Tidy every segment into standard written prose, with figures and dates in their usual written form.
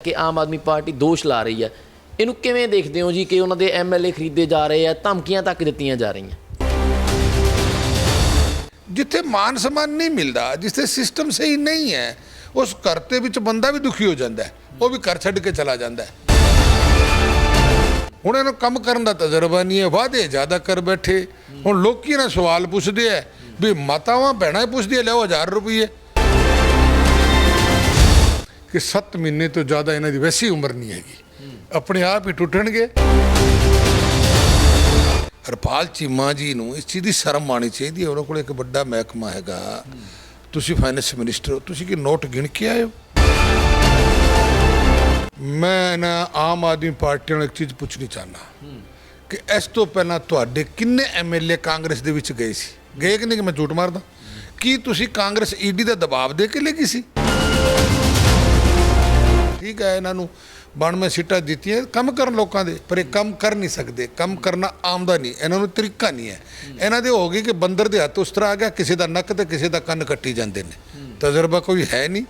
कि आम आदमी पार्टी दोष ला रही है, इनू किवें देखते हो जी कि उन्होंने MLA खरीदे जा रहे हैं, धमकियां तक दित्तियां जा रही हैं। जिथे मान सम्मान नहीं मिलता, जिथे सिस्टम सही नहीं है, उस घर के विच बंदा भी दुखी हो जाता है, वो भी घर छड्ड के चला जाता है। हुण इन्हूं कम करन दा तजर्बा नहीं है, वादे ज़्यादा कर बैठे। हुण लोकी ना सवाल पुछदे है भी मातावां भैणां पुछदियां लियाओ 1000 रुपये कि 7 महीने तो ज़्यादा इन्हां दी वैसी उम्र नहीं हैगी, अपने आप ही टुटणगे। हरपाल चीमा जी नूं इस चीज़ की शर्म आनी चाहिए। उन्होंने कोल एक बड़ा महकमा हैगा, तुसीं फाइनैंस मिनिस्टर हो, तुसीं कि नोट गिण के आए हो। मैं ना आम आदमी पार्टी ਨੂੰ एक चीज़ पूछनी चाहना कि इस तो पहला तुहाडे किन्ने MLA कांग्रेस दे विच गए सी, गए कि नहीं कि मैं झूठ मारदा? की तुसीं कांग्रेस ED ਦਾ दबाव दे के लेगी सी? ठीक है, इन्हों 92 सीटां दित्तियां, कम करन लोगों के, पर ये कम कर नहीं सकते। कम करना आमदा नहीं, इन्हों तरीका नहीं है। इन्हों दे हो गई कि बंदर दे हत्थ उस तरह आ गया, किसी का नक तो किसी का कन्न कट्टी जाते हैं, तजर्बा कोई है नहीं।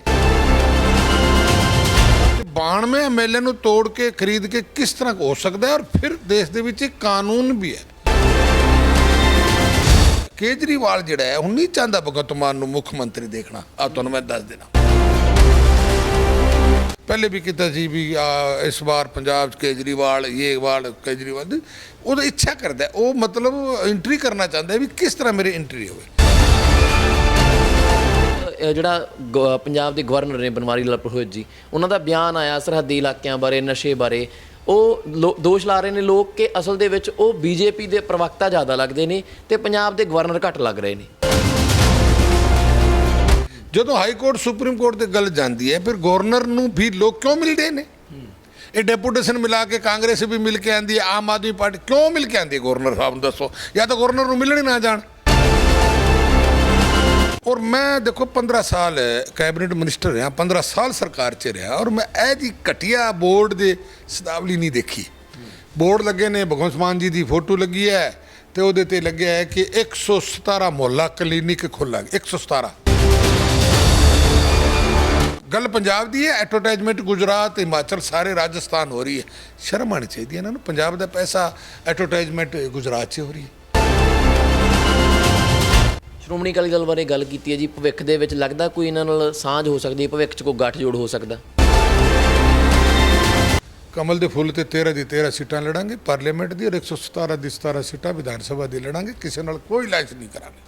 92 MLA नूं तोड़ के खरीद के किस तरह हो सकता है? और फिर देश दे विच कानून भी है। केजरीवाल जिहड़ा है हुण नहीं चाहता भगवंत मान नूं मुख मंत्री देखना। आ तुहानूं मैं दस देना, पहले भी किया जी भी इस बार पंजाब केजरीवाल केजरीवाल वो इच्छा करता है, वो मतलब एंट्री करना चाहता है भी किस तरह मेरी एंट्री हो। ਜਿਹੜਾ ਪੰਜਾਬ ਦੇ ਗਵਰਨਰ ਨੇ ਬਨਵਾਰੀ ਲਾਲ ਪੁਰੋਹਿਤ ਜੀ, ਉਹਨਾਂ ਦਾ ਬਿਆਨ ਆਇਆ ਸਰਹੱਦੀ ਇਲਾਕਿਆਂ ਬਾਰੇ, ਨਸ਼ੇ ਬਾਰੇ। ਉਹ ਦੋਸ਼ ਲਾ ਰਹੇ ਨੇ ਲੋਕ ਕਿ ਅਸਲ ਦੇ ਵਿੱਚ ਉਹ BJP ਦੇ ਪ੍ਰਵਕਤਾ ਜ਼ਿਆਦਾ ਲੱਗਦੇ ਨੇ ਤੇ ਪੰਜਾਬ ਦੇ ਗਵਰਨਰ ਘੱਟ ਲੱਗ ਰਹੇ ਨੇ। ਜਦੋਂ ਹਾਈ ਕੋਰਟ ਸੁਪਰੀਮ ਕੋਰਟ ਤੇ ਗੱਲ ਜਾਂਦੀ ਹੈ, ਫਿਰ ਗਵਰਨਰ ਨੂੰ ਵੀ ਲੋਕ ਕਿਉਂ ਮਿਲਦੇ ਨੇ? ਇਹ ਡੈਪੂਟੇਸ਼ਨ ਮਿਲਾ ਕੇ ਕਾਂਗਰਸ ਵੀ ਮਿਲ ਕੇ ਆਂਦੀ ਹੈ, ਆਮ ਆਦਮੀ ਪਾਰਟੀ ਕਿਉਂ ਮਿਲ ਕੇ ਆਂਦੀ ਹੈ? ਗਵਰਨਰ ਸਾਹਿਬ ਨੂੰ ਦੱਸੋ, ਜਾਂ ਤਾਂ ਗਵਰਨਰ ਨੂੰ ਮਿਲਣ ਨਾ ਜਾਣ। और मैं देखो 15 साल कैबिनेट मिनिस्टर रहा, 15 साल सरकार च रहा, और मैं यह जी घटिया बोर्ड के शब्दावली नहीं देखी। बोर्ड लगे ने, भगवंत मान जी की फोटो लगी है, तो वो लगे है कि 117 मुहल्ला क्लीनिक खोला, 117। गल पंजाब की है, एडवरटाइजमेंट गुजरात, हिमाचल, सारे राजस्थान हो रही है। शर्म आनी चाहिए इन्होंने, पंजाब का पैसा एडवरटाइजमेंट गुजरात से हो रही है। ਸ਼੍ਰੋਮਣੀ ਅਕਾਲੀ ਦਲ ਬਾਰੇ ਗੱਲ ਕੀਤੀ ਹੈ ਜੀ, ਭਵਿੱਖ ਦੇ ਵਿੱਚ ਲੱਗਦਾ ਕੋਈ ਇਹਨਾਂ ਨਾਲ ਸਾਂਝ ਹੋ ਸਕਦੀ ਹੈ, ਭਵਿੱਖ 'ਚ ਕੋਈ ਗੱਠਜੋੜ ਹੋ ਸਕਦਾ? कमल के फुल से 13 की 13 सीटां लड़ांगे पार्लीमेंट की, और 117 की 17 सीटां विधान सभा की लड़ांगे। किसी नाल कोई लाइस नहीं करांगे।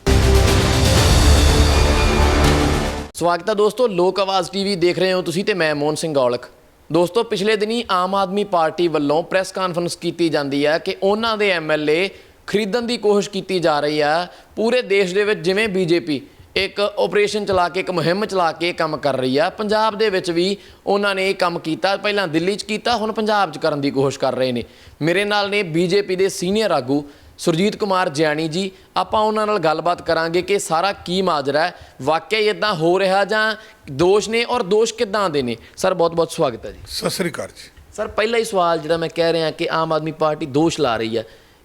ਸਵਾਗਤ ਹੈ ਦੋਸਤੋ, ਲੋਕ ਆਵਾਜ਼ TV ਦੇਖ ਰਹੇ ਹੋ ਤੁਸੀਂ ਤੇ ਮੈਂ ਮੋਹਨ ਸਿੰਘ ਔਲਖ। ਦੋਸਤੋ, ਪਿਛਲੇ ਦਿਨੀ ਆਮ ਆਦਮੀ ਪਾਰਟੀ ਵੱਲੋਂ ਪ੍ਰੈਸ ਕਾਨਫਰੰਸ ਕੀਤੀ ਜਾਂਦੀ ਹੈ ਕਿ ਉਹਨਾਂ ਦੇ MLA ਖਰੀਦਣ ਦੀ ਕੋਸ਼ਿਸ਼ ਕੀਤੀ ਜਾ ਰਹੀ ਹੈ। ਪੂਰੇ ਦੇਸ਼ ਦੇ ਵਿੱਚ ਜਿਵੇਂ BJP ਇੱਕ ਆਪਰੇਸ਼ਨ ਚਲਾ ਕੇ, ਇੱਕ ਮੁਹਿੰਮ ਚਲਾ ਕੇ ਕੰਮ ਕਰ ਰਹੀ ਆ, ਪੰਜਾਬ ਦੇ ਵਿੱਚ ਵੀ ਉਹਨਾਂ ਨੇ ਇਹ ਕੰਮ ਕੀਤਾ। ਪਹਿਲਾਂ ਦਿੱਲੀ 'ਚ ਕੀਤਾ, ਹੁਣ ਪੰਜਾਬ 'ਚ ਕਰਨ ਦੀ ਕੋਸ਼ਿਸ਼ ਕਰ ਰਹੇ ਨੇ। ਮੇਰੇ ਨਾਲ ਨੇ BJP ਦੇ ਸੀਨੀਅਰ ਆਗੂ ਸੁਰਜੀਤ ਕੁਮਾਰ ਜਿਆਣੀ ਜੀ। ਆਪਾਂ ਉਹਨਾਂ ਨਾਲ ਗੱਲਬਾਤ ਕਰਾਂਗੇ ਕਿ ਸਾਰਾ ਕੀ ਮਾਜਰਾ ਹੈ, ਵਾਕਿਆ ਇੱਦਾਂ ਹੋ ਰਿਹਾ ਜਾਂ ਦੋਸ਼ ਨੇ, ਔਰ ਦੋਸ਼ ਕਿੱਦਾਂ ਦੇ ਨੇ। ਸਰ ਬਹੁਤ ਬਹੁਤ ਸਵਾਗਤ ਹੈ ਜੀ। ਸਤਿ ਸ੍ਰੀ ਅਕਾਲ ਜੀ। ਸਰ, ਪਹਿਲਾ ਹੀ ਸਵਾਲ ਜਿਹੜਾ ਮੈਂ ਕਹਿ ਰਿਹਾ ਕਿ ਆਮ ਆਦਮੀ ਪਾਰਟੀ ਦੋਸ਼ ਲਾ ਰਹੀ ਹੈ,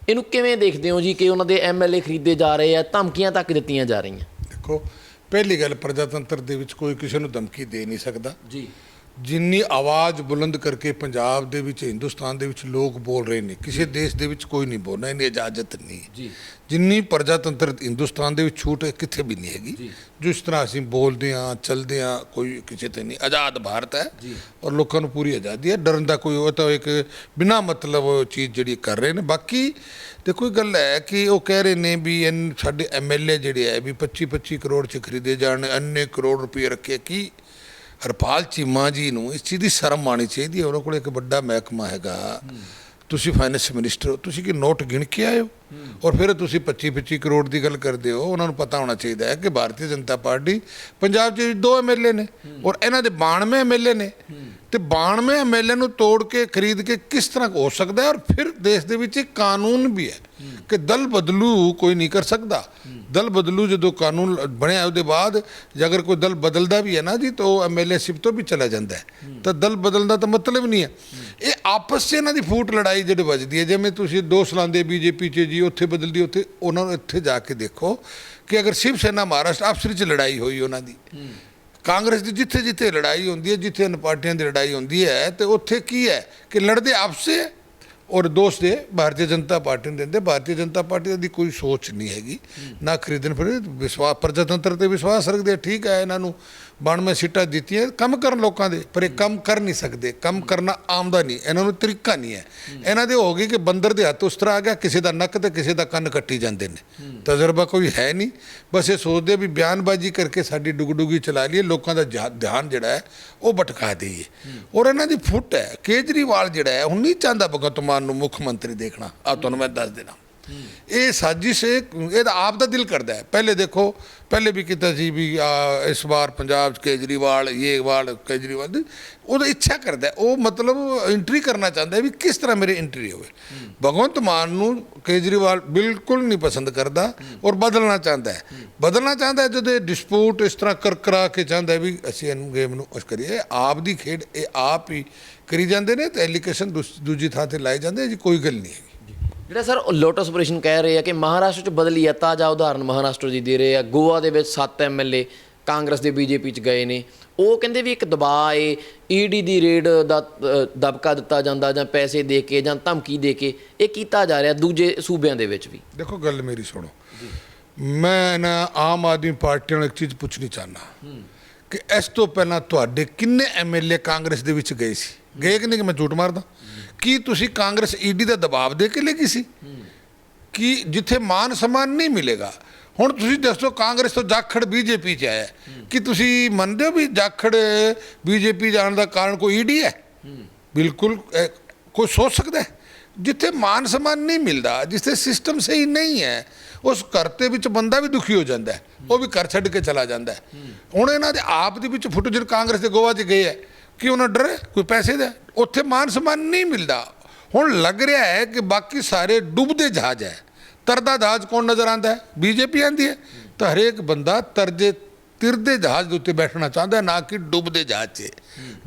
ਇਹਨੂੰ ਕਿਵੇਂ ਦੇਖਦੇ ਹੋ ਜੀ ਕਿ ਉਹਨਾਂ ਦੇ MLA ਖਰੀਦੇ ਜਾ ਰਹੇ ਆ, ਧਮਕੀਆਂ ਤੱਕ ਦਿੱਤੀਆਂ ਜਾ ਰਹੀਆਂ? देखो, पहली गल प्रजातंत्र दे विच कोई किसी नूं धमकी दे नहीं सकता जी। जिन्नी आवाज़ बुलंद करके पंजाब दे विच, हिंदुस्तान दे विच लोग बोल रहे हैं, किसी देश दे विच कोई नहीं बोलना, इन्नी इजाजत नहीं जी। जिन्नी प्रजातंत्र हिंदुस्तान दे विच छूट कित्थे भी नहीं हैगी। जिस तरह असीं बोलते हैं, चलते हैं, कोई किसी ते नहीं। आज़ाद भारत है और लोगों को पूरी आज़ादी है, डरन का कोई वो तो एक बिना मतलब चीज़ जिहड़ी कर रहे हैं। बाकी देखो गल है कि वो कह रहे हैं भी साडे MLA जिहड़े है भी 25-25 करोड़ च खरीदे जाने, अन्ने करोड़ रुपये रखे। कि हरपाल चीमा जी नूं इस चीज़ की शर्म आनी चाहिए। उन्होंने कोल एक बड़ा महकमा हैगा, तुसीं फाइनैंस मिनिस्टर हो, तुसीं कि नोट गिण के आए हो, और फिर तुसीं 25-25 करोड़ की गल करते हो। उन्होंने पता होना चाहिए है कि भारतीय जनता पार्टी पंजाब च 2 MLA ने, और इन्हां दे 92 MLA ने, तो 92 MLA नूं तोड़ के खरीद के किस तरह हो सकता है? और फिर देश दे विच कानून भी है कि दल बदलू कोई नहीं कर सकता। दल बदलू जो कानून बनया उसके बाद अगर कोई दल बदलता भी है ना जी, तो MLA शिप तो भी चला जाता है, तो दल बदलना तो मतलब नहीं है। ये आपस से इन्हां दी फूट लड़ाई जिहड़ी वजदी है, जिवें तुसीं दोष लांदे BJP च जी उत्थे बदलदी, उत्थे उन्हां नूं इत्थे जाके देखो कि अगर शिव सेना महाराष्ट्र आपस च लड़ाई हुई उन्हां दी, ਕਾਂਗਰਸ ਦੀ ਜਿੱਥੇ ਜਿੱਥੇ ਲੜਾਈ ਹੁੰਦੀ ਹੈ, ਜਿੱਥੇ ਇਹਨਾਂ ਪਾਰਟੀਆਂ ਦੀ ਲੜਾਈ ਹੁੰਦੀ ਹੈ, ਤੇ ਉੱਥੇ ਕੀ ਹੈ ਕਿ ਲੜਦੇ ਆਪਸ 'ਚ ਹੈ ਔਰ ਦੋਸ਼ ਦੇ ਭਾਰਤੀ ਜਨਤਾ ਪਾਰਟੀ ਨੂੰ ਦਿੰਦੇ। ਭਾਰਤੀ ਜਨਤਾ ਪਾਰਟੀ ਦੀ ਕੋਈ ਸੋਚ ਨਹੀਂ ਹੈਗੀ, ਨਾ ਖਰੀਦਣ ਫਿਰ ਵਿਸ਼ਵਾਸ, ਪ੍ਰਜਾਤੰਤਰ ਤੇ ਵਿਸ਼ਵਾਸ ਰੱਖਦੇ। ਠੀਕ ਹੈ, ਇਹਨਾਂ ਨੂੰ 92 ਸੀਟਾਂ ਦਿੱਤੀਆਂ, ਕੰਮ ਕਰਨ ਲੋਕਾਂ ਦੇ, ਪਰ ਇਹ ਕੰਮ ਕਰ ਨਹੀਂ ਸਕਦੇ। ਕੰਮ ਕਰਨਾ ਆਮਦਾ ਨਹੀਂ, ਇਹਨਾਂ ਨੂੰ ਤਰੀਕਾ ਨਹੀਂ ਹੈ। ਇਹਨਾਂ ਦੇ ਹੋ ਗਈ ਕਿ ਬੰਦਰ ਦੇ ਹੱਥ ਉਸ ਤਰ੍ਹਾਂ ਆ ਗਿਆ, ਕਿਸੇ ਦਾ ਨੱਕ ਤੇ ਕਿਸੇ ਦਾ ਕੰਨ ਕੱਟੀ ਜਾਂਦੇ ਨੇ। ਤਜਰਬਾ ਕੋਈ ਹੈ ਨਹੀਂ, ਬਸ ਇਹ ਸੋਚਦੇ ਵੀ ਬਿਆਨਬਾਜ਼ੀ ਕਰਕੇ ਸਾਡੀ ਡੁਗਡੁਗੀ ਚਲਾ ਲਈਏ, ਲੋਕਾਂ ਦਾ ਧਿਆਨ ਜਿਹੜਾ ਹੈ ਉਹ ਭਟਕਾ ਦੇਈਏ। ਔਰ ਇਹਨਾਂ ਦੀ ਫੁੱਟ ਹੈ। ਕੇਜਰੀਵਾਲ ਜਿਹੜਾ ਹੈ ਹੁਣ ਨਹੀਂ ਚਾਹੁੰਦਾ ਭਗਵੰਤ ਮਾਨ ਨੂੰ ਮੁੱਖ ਮੰਤਰੀ ਦੇਖਣਾ। ਆ ਤੁਹਾਨੂੰ ਮੈਂ ਦੱਸ ਦੇਣਾ, ਇਹ ਸਾਜ਼ਿਸ਼ ਇਹਦਾ ਆਪ ਦਾ ਦਿਲ ਕਰਦਾ ਹੈ। ਪਹਿਲੇ ਦੇਖੋ, ਪਹਿਲੇ ਵੀ ਕੀਤਾ ਸੀ ਵੀ ਇਸ ਵਾਰ ਪੰਜਾਬ 'ਚ ਕੇਜਰੀਵਾਲ ਕੇਜਰੀਵਾਲ ਉਹਦਾ ਇੱਛਾ ਕਰਦਾ, ਉਹ ਮਤਲਬ ਐਂਟਰੀ ਕਰਨਾ ਚਾਹੁੰਦਾ ਵੀ ਕਿਸ ਤਰ੍ਹਾਂ ਮੇਰੀ ਐਂਟਰੀ ਹੋਵੇ। ਭਗਵੰਤ ਮਾਨ ਨੂੰ ਕੇਜਰੀਵਾਲ ਬਿਲਕੁਲ ਨਹੀਂ ਪਸੰਦ ਕਰਦਾ ਔਰ ਬਦਲਣਾ ਚਾਹੁੰਦਾ ਹੈ। ਜਦੋਂ ਡਿਸਪਿਊਟ ਇਸ ਤਰ੍ਹਾਂ ਕਰਾ ਕੇ ਚਾਹੁੰਦਾ ਵੀ ਅਸੀਂ ਇਹਨੂੰ ਗੇਮ ਨੂੰ ਕਰੀਏ, ਆਪ ਦੀ ਖੇਡ ਇਹ ਆਪ ਹੀ ਕਰੀ ਜਾਂਦੇ ਨੇ, ਤੇ ਐਲੀਗੇਸ਼ਨ ਦੂਜੀ ਥਾਂ ਤੇ ਲਾਏ ਜਾਂਦੇ ਜੀ, ਕੋਈ ਗੱਲ ਨਹੀਂ ਹੈਗੀ। ਜਿਹੜਾ ਸਰ ਲੋਟਸ ਆਪਰੇਸ਼ਨ ਕਹਿ ਰਹੇ ਆ ਕਿ ਮਹਾਰਾਸ਼ਟਰ 'ਚ ਬਦਲੀ ਆ, ਤਾਜ਼ਾ ਉਦਾਹਰਨ ਮਹਾਰਾਸ਼ਟਰ ਦੀ ਦੇ ਰਹੇ ਆ। ਗੋਆ ਦੇ ਵਿੱਚ 7 MLA ਕਾਂਗਰਸ ਦੇ BJP 'ਚ ਗਏ ਨੇ। ਉਹ ਕਹਿੰਦੇ ਵੀ ਇੱਕ ਦਬਾਅ ਏ, ED ਦੀ ਰੇਡ ਦਾ ਦਬਕਾ ਦਿੱਤਾ ਜਾਂਦਾ, ਜਾਂ ਪੈਸੇ ਦੇ ਕੇ ਜਾਂ ਧਮਕੀ ਦੇ ਕੇ ਇਹ ਕੀਤਾ ਜਾ ਰਿਹਾ ਦੂਜੇ ਸੂਬਿਆਂ ਦੇ ਵਿੱਚ ਵੀ। ਦੇਖੋ ਗੱਲ ਮੇਰੀ ਸੁਣੋ, ਮੈਂ ਨਾ ਆਮ ਆਦਮੀ ਪਾਰਟੀ ਨੂੰ ਇੱਕ ਚੀਜ਼ ਪੁੱਛਣੀ ਚਾਹੁੰਦਾ ਕਿ ਇਸ ਤੋਂ ਪਹਿਲਾਂ ਤੁਹਾਡੇ ਕਿੰਨੇ MLA ਕਾਂਗਰਸ ਦੇ ਵਿੱਚ ਗਏ ਸੀ? ਗਏ ਕਿ ਨਹੀਂ? ਕਿ ਮੈਂ ਝੂਠ ਮਾਰਦਾ? ਕੀ ਤੁਸੀਂ ਕਾਂਗਰਸ ED ਦਾ ਦਬਾਅ ਦੇ ਕੇ ਲੈ ਗਈ ਸੀ ਕਿ ਜਿੱਥੇ ਮਾਨ ਸਨਮਾਨ ਨਹੀਂ ਮਿਲੇਗਾ? ਹੁਣ ਤੁਸੀਂ ਦੱਸੋ, ਕਾਂਗਰਸ ਤੋਂ ਜਾਖੜ BJP 'ਚ ਆਇਆ, ਕਿ ਤੁਸੀਂ ਮੰਨਦੇ ਹੋ ਵੀ ਜਾਖੜ BJP ਜਾਣ ਦਾ ਕਾਰਨ ਕੋਈ ED ਹੈ? ਬਿਲਕੁਲ। ਕੋਈ ਸੋਚ ਸਕਦਾ ਹੈ? ਜਿੱਥੇ ਮਾਨ ਸਨਮਾਨ ਨਹੀਂ ਮਿਲਦਾ, ਜਿੱਥੇ ਸਿਸਟਮ ਸਹੀ ਨਹੀਂ ਹੈ, ਉਸ ਘਰ ਦੇ ਵਿੱਚ ਬੰਦਾ ਵੀ ਦੁਖੀ ਹੋ ਜਾਂਦਾ ਹੈ, ਉਹ ਵੀ ਘਰ ਛੱਡ ਕੇ ਚਲਾ ਜਾਂਦਾ ਹੈ। ਹੁਣ ਇਹਨਾਂ ਦੇ ਆਪ ਦੇ ਵਿੱਚ ਫੁੱਟ, ਜਿਹੜੇ ਕਾਂਗਰਸ ਦੇ ਗੋਆ 'ਚ ਗਏ ਹੈ, ਕਿ ਉਹਨਾਂ ਡਰੇ ਕੋਈ ਪੈਸੇ ਦਾ, ਉੱਥੇ ਮਾਨ ਸਨਮਾਨ ਨਹੀਂ ਮਿਲਦਾ। ਹੁਣ ਲੱਗ ਰਿਹਾ ਹੈ ਕਿ ਬਾਕੀ ਸਾਰੇ ਡੁੱਬਦੇ ਜਹਾਜ਼ ਹੈ। ਤਰਦਾ ਜਹਾਜ਼ ਕੌਣ ਨਜ਼ਰ ਆਉਂਦਾ ਹੈ? BJP ਆਉਂਦੀ ਹੈ। ਤਾਂ ਹਰੇਕ ਬੰਦਾ ਤਿਰਦੇ ਜਹਾਜ਼ ਦੇ ਉੱਤੇ ਬੈਠਣਾ ਚਾਹੁੰਦਾ, ਨਾ ਕਿ ਡੁੱਬਦੇ ਜਹਾਜ਼ 'ਚ।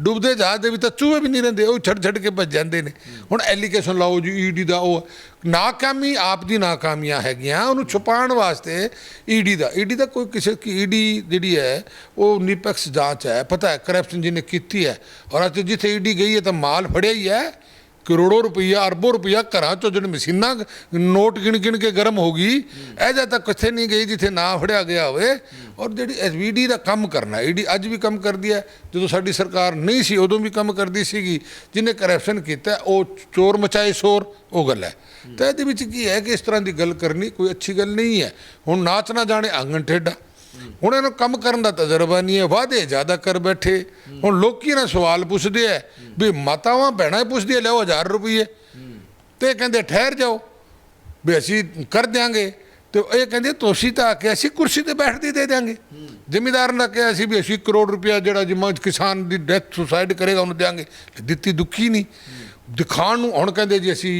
ਡੁੱਬਦੇ ਜਹਾਜ਼ ਦੇ ਵਿੱਚ ਤਾਂ ਚੂਹੇ ਵੀ ਨਹੀਂ ਰਹਿੰਦੇ, ਉਹ ਛੱਡ ਕੇ ਭੱਜ ਜਾਂਦੇ ਨੇ। ਹੁਣ ਐਲੀਗੇਸ਼ਨ ਲਾਓ ਜੀ ED ਦਾ, ਉਹ ਨਾਕਾਮੀ ਆਪ ਦੀ ਨਾਕਾਮੀਆਂ ਹੈਗੀਆਂ, ਉਹਨੂੰ ਛੁਪਾਉਣ ਵਾਸਤੇ ED ਦਾ ਕੋਈ ਕਿਸੇ ਕੀ ED ਜਿਹੜੀ ਹੈ ਉਹ ਨਿਰਪੱਖ ਜਾਂਚ ਹੈ। ਪਤਾ ਹੈ ਕਰਪਸ਼ਨ ਜਿਹਨੇ ਕੀਤੀ ਹੈ, ਔਰ ਅੱਜ ਜਿੱਥੇ ED ਗਈ ਹੈ ਤਾਂ ਮਾਲ ਫੜਿਆ ਹੀ ਹੈ, ਕਰੋੜੋਂ ਰੁਪਈਆ, ਅਰਬੋਂ ਰੁਪਈਆ ਘਰਾਂ 'ਚੋਂ ਜਿਹੜੇ ਮਸ਼ੀਨਾਂ ਨੋਟ ਗਿਣ ਕੇ ਗਰਮ ਹੋ ਗਈ, ਇਹ ਜਾਂ ਤਾਂ ਕਿੱਥੇ ਨਹੀਂ ਗਈ ਜਿੱਥੇ ਨਾ ਫੜਿਆ ਗਿਆ ਹੋਵੇ। ਔਰ ਜਿਹੜੀ ED ਦਾ ਕੰਮ ਕਰਨਾ, ED ਅੱਜ ਵੀ ਕੰਮ ਕਰਦੀ ਹੈ, ਜਦੋਂ ਸਾਡੀ ਸਰਕਾਰ ਨਹੀਂ ਸੀ ਉਦੋਂ ਵੀ ਕੰਮ ਕਰਦੀ ਸੀਗੀ। ਜਿਹਨੇ ਕਰਪਸ਼ਨ ਕੀਤਾ ਉਹ ਚੋਰ ਮਚਾਏ ਸ਼ੋਰ, ਉਹ ਗੱਲ ਹੈ। ਤਾਂ ਇਹਦੇ ਵਿੱਚ ਕੀ ਹੈ ਕਿ ਇਸ ਤਰ੍ਹਾਂ ਦੀ ਗੱਲ ਕਰਨੀ ਕੋਈ ਅੱਛੀ ਗੱਲ ਨਹੀਂ ਹੈ। ਹੁਣ ਨਾਚ ਨਾ ਜਾਣੇ ਆਂਗਣ ਠੇਡਾ, ਹੁਣ ਇਹਨੂੰ ਕੰਮ ਕਰਨ ਦਾ ਤਜਰਬਾ ਨਹੀਂ ਹੈ, ਵਾਅਦੇ ਜ਼ਿਆਦਾ ਕਰ ਬੈਠੇ। ਹੁਣ ਲੋਕੀ ਨਾ ਸਵਾਲ ਪੁੱਛਦੇ ਆ ਵੀ ਮਾਤਾਵਾਂ ਭੈਣਾਂ ਪੁੱਛਦੀਆਂ ਲਿਆਓ 1000 ਰੁਪਈਏ, ਤੇ ਕਹਿੰਦੇ ਠਹਿਰ ਜਾਓ ਵੀ ਅਸੀਂ ਕਰ ਦਿਆਂਗੇ। ਤੇ ਇਹ ਕਹਿੰਦੇ ਤੁਸੀਂ ਤਾਂ ਆ ਕੇ ਅਸੀਂ ਕੁਰਸੀ ਤੇ ਬੈਠਦੀ ਦੇ ਦਿਆਂਗੇ। ਜ਼ਿਮੀਦਾਰ ਨੇ ਕਿਹਾ ਸੀ ਵੀ ਅਸੀਂ 1 ਕਰੋੜ ਰੁਪਇਆ ਜਿਹੜਾ ਜਿੰਮਾ ਕਿਸਾਨ ਦੀ ਡੈਥ ਸੁਸਾਈਡ ਕਰੇਗਾ ਉਹਨੂੰ ਦਿਆਂਗੇ, ਦਿੱਤੀ ਦੁੱਖੀ ਨਹੀਂ ਦਿਖਾਉਣ ਨੂੰ। ਹੁਣ ਕਹਿੰਦੇ ਜੀ ਅਸੀਂ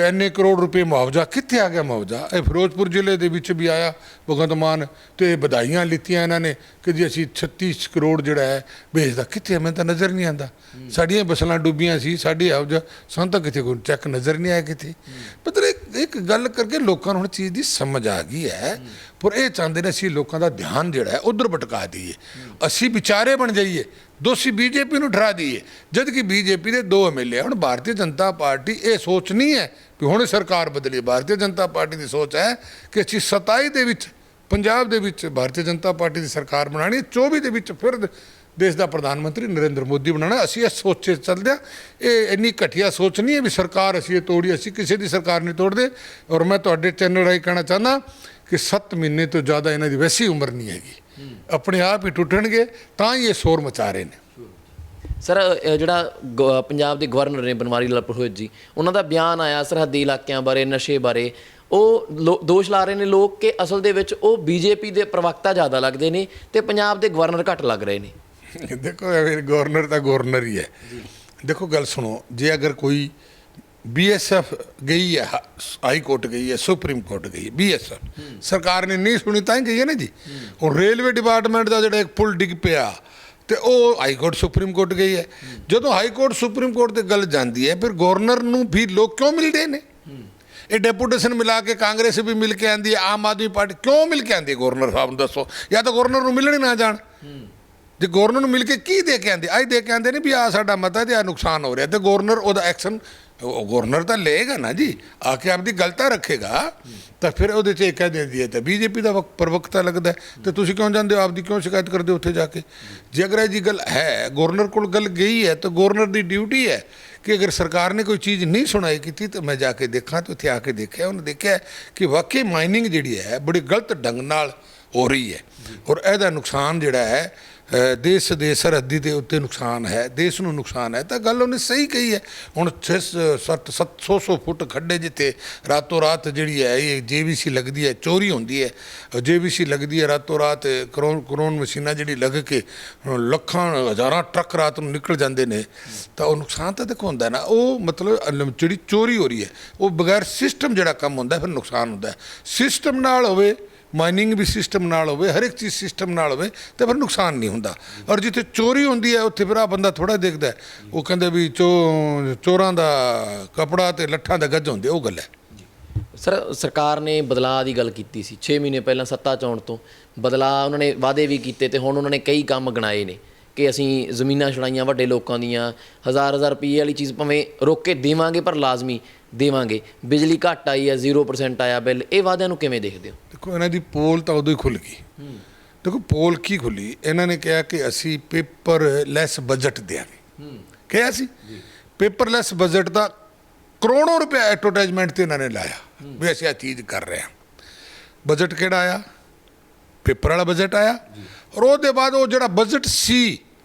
ਇੰਨੇ ਕਰੋੜ ਰੁਪਏ ਮੁਆਵਜ਼ਾ। ਕਿੱਥੇ ਆ ਗਿਆ ਮੁਆਵਜ਼ਾ? ਇਹ ਫਿਰੋਜ਼ਪੁਰ ਜ਼ਿਲ੍ਹੇ ਦੇ ਵਿੱਚ ਵੀ ਆਇਆ ਭਗਵੰਤ ਮਾਨ, ਤੇ ਵਧਾਈਆਂ ਲਿੱਤੀਆਂ ਇਹਨਾਂ ਨੇ ਕਿ ਜੀ ਅਸੀਂ 36 ਕਰੋੜ ਜਿਹੜਾ ਹੈ ਭੇਜਦਾ। ਕਿੱਥੇ? ਮੈਨੂੰ ਤਾਂ ਨਜ਼ਰ ਨਹੀਂ ਆਉਂਦਾ। ਸਾਡੀਆਂ ਫਸਲਾਂ ਡੁੱਬੀਆਂ ਸੀ, ਸਾਡੀ ਮੁਆਵਜ਼ਾ ਸਾਨੂੰ ਤਾਂ ਕਿਤੇ ਕੋਈ ਚੈੱਕ ਨਜ਼ਰ ਨਹੀਂ ਆਇਆ ਕਿਤੇ। ਮਤਲਬ ਇੱਕ ਗੱਲ ਕਰਕੇ ਲੋਕਾਂ ਨੂੰ ਹੁਣ ਚੀਜ਼ ਦੀ ਸਮਝ ਆ ਗਈ ਹੈ, ਪਰ ਇਹ ਚਾਹੁੰਦੇ ਨੇ ਅਸੀਂ ਲੋਕਾਂ ਦਾ ਧਿਆਨ ਜਿਹੜਾ ਹੈ ਉੱਧਰ ਭਟਕਾ ਦਈਏ, ਅਸੀਂ ਵਿਚਾਰੇ ਬਣ ਜਾਈਏ, ਦੋਸ਼ੀ BJP ਨੂੰ ਠਹਿਰਾ ਦਈਏ, ਜਦ ਕਿ BJP ਦੇ 2 MLA। ਹੁਣ ਭਾਰਤੀ ਜਨਤਾ ਪਾਰਟੀ ਇਹ ਸੋਚ ਨਹੀਂ ਹੈ ਕਿ ਹੁਣ ਸਰਕਾਰ ਬਦਲੀ। ਭਾਰਤੀ ਜਨਤਾ ਪਾਰਟੀ ਦੀ ਸੋਚ ਹੈ ਕਿ ਅਸੀਂ 27 ਦੇ ਵਿੱਚ ਪੰਜਾਬ ਦੇ ਵਿੱਚ ਭਾਰਤੀ ਜਨਤਾ ਪਾਰਟੀ ਦੀ ਸਰਕਾਰ ਬਣਾਉਣੀ, 24 ਦੇ ਵਿੱਚ ਫਿਰ ਦੇਸ਼ ਦਾ ਪ੍ਰਧਾਨ ਮੰਤਰੀ ਨਰਿੰਦਰ ਮੋਦੀ ਬਣਾਉਣਾ। ਅਸੀਂ ਇਹ ਸੋਚੇ ਚੱਲਦੇ ਹਾਂ। ਇਹ ਇੰਨੀ ਘਟੀਆ ਸੋਚ ਨਹੀਂ ਹੈ ਵੀ ਸਰਕਾਰ ਅਸੀਂ ਇਹ ਤੋੜੀ, ਅਸੀਂ ਕਿਸੇ ਦੀ ਸਰਕਾਰ ਨਹੀਂ ਤੋੜਦੇ। ਔਰ ਮੈਂ ਤੁਹਾਡੇ ਚੈਨਲ ਰਾਹੀਂ ਕਹਿਣਾ ਚਾਹੁੰਦਾ ਕਿ 7 ਮਹੀਨੇ ਤੋਂ ਜ਼ਿਆਦਾ ਇਹਨਾਂ ਦੀ ਵੈਸੀ ਉਮਰ ਨਹੀਂ ਹੈਗੀ, ਆਪਣੇ ਆਪ ਹੀ ਟੁੱਟਣਗੇ, ਤਾਂ ਹੀ ਇਹ ਸ਼ੋਰ ਮਚਾ ਰਹੇ ਨੇ। ਸਰ ਜਿਹੜਾ ਪੰਜਾਬ ਦੇ ਗਵਰਨਰ ਨੇ ਬਨਵਾਰੀ ਲਾਲ ਪੁਰੋਹਿਤ ਜੀ, ਉਹਨਾਂ ਦਾ ਬਿਆਨ ਆਇਆ ਸਰਹੱਦੀ ਇਲਾਕਿਆਂ ਬਾਰੇ, ਨਸ਼ੇ ਬਾਰੇ। ਉਹ ਦੋਸ਼ ਲਾ ਰਹੇ ਨੇ ਲੋਕ ਕਿ ਅਸਲ ਦੇ ਵਿੱਚ ਉਹ BJP ਦੇ ਪ੍ਰਵਕਤਾ ਜ਼ਿਆਦਾ ਲੱਗਦੇ ਨੇ ਤੇ ਪੰਜਾਬ ਦੇ ਗਵਰਨਰ ਘੱਟ ਲੱਗ ਰਹੇ ਨੇ। ਦੇਖੋ ਗਵਰਨਰ ਤਾਂ ਗਵਰਨਰ ਹੀ ਹੈ। ਦੇਖੋ ਗੱਲ ਸੁਣੋ, ਜੇ ਅਗਰ ਕੋਈ BSF ਗਈ ਹੈ, ਹਾਈ ਕੋਰਟ ਗਈ ਹੈ, ਸੁਪਰੀਮ ਕੋਰਟ ਗਈ ਹੈ, BSF ਸਰਕਾਰ ਨੇ ਨਹੀਂ ਸੁਣੀ ਤਾਂ ਹੀ ਗਈ ਹੈ ਨਾ ਜੀ। ਹੁਣ ਰੇਲਵੇ ਡਿਪਾਰਟਮੈਂਟ ਦਾ ਜਿਹੜਾ ਇੱਕ ਪੁਲ ਡਿੱਗ ਪਿਆ ਤੇ ਉਹ ਹਾਈ ਕੋਰਟ ਸੁਪਰੀਮ ਕੋਰਟ ਗਈ ਹੈ। ਜਦੋਂ ਹਾਈ ਕੋਰਟ ਸੁਪਰੀਮ ਕੋਰਟ ਤੇ ਗੱਲ ਜਾਂਦੀ ਹੈ, ਫਿਰ ਗਵਰਨਰ ਨੂੰ ਵੀ ਲੋਕ ਕਿਉਂ ਮਿਲਦੇ ਨੇ? ਇਹ ਡੈਪੂਟੇਸ਼ਨ ਮਿਲਾ ਕੇ ਕਾਂਗਰਸ ਵੀ ਮਿਲ ਕੇ ਆਉਂਦੀ ਹੈ, ਆਮ ਆਦਮੀ ਪਾਰਟੀ ਕਿਉਂ ਮਿਲ ਕੇ ਆਉਂਦੀ ਹੈ? ਗਵਰਨਰ ਸਾਹਿਬ ਨੂੰ ਦੱਸੋ, ਜਾਂ ਤਾਂ ਗਵਰਨਰ ਨੂੰ ਮਿਲਣ ਨਾ ਜਾਣ, ਜੇ ਗਵਰਨਰ ਨੂੰ ਮਿਲ ਕੇ ਕੀ ਦੇ ਕੇ ਆਉਂਦੇ, ਅੱਜ ਦੇ ਕੇ ਆਉਂਦੇ ਨੇ ਵੀ ਆ ਸਾਡਾ ਮਤਾ ਤੇ ਆ ਨੁਕਸਾਨ ਹੋ ਰਿਹਾ, ਤੇ ਗਵਰਨਰ ਉਹਦਾ ਐਕਸ਼ਨ, ਗਵਰਨਰ ਤਾਂ ਲਏਗਾ ਨਾ ਜੀ, ਆ ਕੇ ਆਪਦੀ ਗੱਲ ਤਾਂ ਰੱਖੇਗਾ। ਤਾਂ ਫਿਰ ਉਹਦੇ 'ਚ ਇਹ ਕਹਿ ਦਿੰਦੀ ਹੈ ਤਾਂ ਬੀਜੇਪੀ ਦਾ ਪ੍ਰਵਕਤਾ ਲੱਗਦਾ, ਤੇ ਤੁਸੀਂ ਕਿਉਂ ਜਾਂਦੇ ਹੋ, ਆਪਦੀ ਕਿਉਂ ਸ਼ਿਕਾਇਤ ਕਰਦੇ ਹੋ ਉੱਥੇ ਜਾ ਕੇ? ਜੇ ਅਗਰ ਇਹ ਜੀ ਗੱਲ ਹੈ, ਗਵਰਨਰ ਕੋਲ ਗੱਲ ਗਈ ਹੈ, ਤਾਂ ਗਵਰਨਰ ਦੀ ਡਿਊਟੀ ਹੈ ਕਿ ਅਗਰ ਸਰਕਾਰ ਨੇ ਕੋਈ ਚੀਜ਼ ਨਹੀਂ ਸੁਣਾਈ ਕੀਤੀ ਤਾਂ ਮੈਂ ਜਾ ਕੇ ਦੇਖਾਂ। ਤੇ ਉੱਥੇ ਆ ਕੇ ਦੇਖਿਆ, ਉਹਨੇ ਦੇਖਿਆ ਕਿ ਵਾਕਈ ਮਾਈਨਿੰਗ ਜਿਹੜੀ ਹੈ ਬੜੀ ਗਲਤ ਢੰਗ ਨਾਲ ਹੋ ਰਹੀ ਹੈ, ਔਰ ਇਹਦਾ ਨੁਕਸਾਨ ਜਿਹੜਾ ਹੈ ਦੇਸ਼ ਦੇ ਸਰਹੱਦੀ ਦੇ ਉੱਤੇ ਨੁਕਸਾਨ ਹੈ, ਦੇਸ਼ ਨੂੰ ਨੁਕਸਾਨ ਹੈ। ਤਾਂ ਗੱਲ ਉਹਨੇ ਸਹੀ ਕਹੀ ਹੈ। ਹੁਣ 700 ਫੁੱਟ ਖੱਡੇ ਜਿੱਥੇ ਰਾਤੋਂ ਰਾਤ ਜਿਹੜੀ ਹੈ ਇਹ JVC ਲੱਗਦੀ ਹੈ, ਚੋਰੀ ਹੁੰਦੀ ਹੈ, JVC ਲੱਗਦੀ ਹੈ ਰਾਤੋਂ ਰਾਤ, ਕਰੋੜ ਮਸ਼ੀਨਾਂ ਜਿਹੜੀ ਲੱਗ ਕੇ ਲੱਖਾਂ ਹਜ਼ਾਰਾਂ ਟਰੱਕ ਰਾਤ ਨੂੰ ਨਿਕਲ ਜਾਂਦੇ ਨੇ, ਤਾਂ ਉਹ ਨੁਕਸਾਨ ਤਾਂ ਦੇਖੋ ਹੁੰਦਾ ਨਾ। ਉਹ ਮਤਲਬ ਜਿਹੜੀ ਚੋਰੀ ਹੋ ਰਹੀ ਹੈ ਉਹ ਬਗੈਰ ਸਿਸਟਮ ਜਿਹੜਾ ਕੰਮ ਹੁੰਦਾ ਫਿਰ ਨੁਕਸਾਨ ਹੁੰਦਾ। ਸਿਸਟਮ ਨਾਲ ਹੋਵੇ, ਮਾਈਨਿੰਗ ਵੀ ਸਿਸਟਮ ਨਾਲ ਹੋਵੇ, ਹਰ ਇੱਕ ਚੀਜ਼ ਸਿਸਟਮ ਨਾਲ ਹੋਵੇ, ਤਾਂ ਫਿਰ ਨੁਕਸਾਨ ਨਹੀਂ ਹੁੰਦਾ। ਔਰ ਜਿੱਥੇ ਚੋਰੀ ਹੁੰਦੀ ਹੈ ਉੱਥੇ ਫਿਰ ਆ ਬੰਦਾ ਥੋੜ੍ਹਾ ਦੇਖਦਾ, ਉਹ ਕਹਿੰਦੇ ਵੀ ਚੋਰਾਂ ਦਾ ਕਪੜਾ ਤੇ ਲੱਠਾਂ ਦਾ ਗੱਜ ਹੁੰਦੇ, ਉਹ ਗੱਲ ਹੈ। ਸਰ, ਸਰਕਾਰ ਨੇ ਬਦਲਾਅ ਦੀ ਗੱਲ ਕੀਤੀ ਸੀ 6 ਮਹੀਨੇ ਪਹਿਲਾਂ ਸੱਤਾ 'ਚ ਆਉਣ ਤੋਂ। ਬਦਲਾਅ ਉਹਨਾਂ ਨੇ ਵਾਅਦੇ ਵੀ ਕੀਤੇ ਤੇ ਹੁਣ ਉਹਨਾਂ ਨੇ ਕਈ ਕੰਮ ਗਿਣਾਏ ਨੇ ਕਿ ਅਸੀਂ ਜ਼ਮੀਨਾਂ ਛੁਡਾਈਆਂ ਵੱਡੇ ਲੋਕਾਂ ਦੀਆਂ, ਹਜ਼ਾਰ ਰੁਪਏ ਵਾਲੀ ਚੀਜ਼ ਭਾਵੇਂ ਰੋਕ ਕੇ ਦੇਵਾਂਗੇ ਪਰ ਲਾਜ਼ਮੀ ਦੇਵਾਂਗੇ, ਬਿਜਲੀ ਘੱਟ ਆਈ ਹੈ, 0% ਆਇਆ ਬਿੱਲ। ਇਹ ਵਾਅਦਿਆਂ ਨੂੰ ਕਿਵੇਂ ਦੇਖਦੇ ਹੋ? ਦੇਖੋ, ਇਹਨਾਂ ਦੀ ਪੋਲ ਤਾਂ ਉਦੋਂ ਹੀ ਖੁੱਲ੍ਹ ਗਈ। ਦੇਖੋ ਪੋਲ ਕੀ ਖੁੱਲੀ, ਇਹਨਾਂ ਨੇ ਕਿਹਾ ਕਿ ਅਸੀਂ ਪੇਪਰਲੈਸ ਬਜਟ ਦਿਆਂਗੇ। ਕਿਹਾ ਸੀ ਪੇਪਰਲੈਸ ਬਜਟ ਦਾ ਕਰੋੜੋਂ ਰੁਪਏ ਐਡਵਰਟਾਈਜ਼ਮੈਂਟ ਤੇ ਇਹਨਾਂ ਨੇ ਲਾਇਆ ਵੀ ਅਸੀਂ ਇਹ ਚੀਜ਼ ਕਰ ਰਹੇ ਹਾਂ। ਬਜਟ ਕਿਹੜਾ ਆਇਆ? ਪੇਪਰ ਵਾਲਾ ਬਜਟ ਆਇਆ। ਔਰ ਉਹਦੇ ਬਾਅਦ ਉਹ ਜਿਹੜਾ ਬਜਟ ਸੀ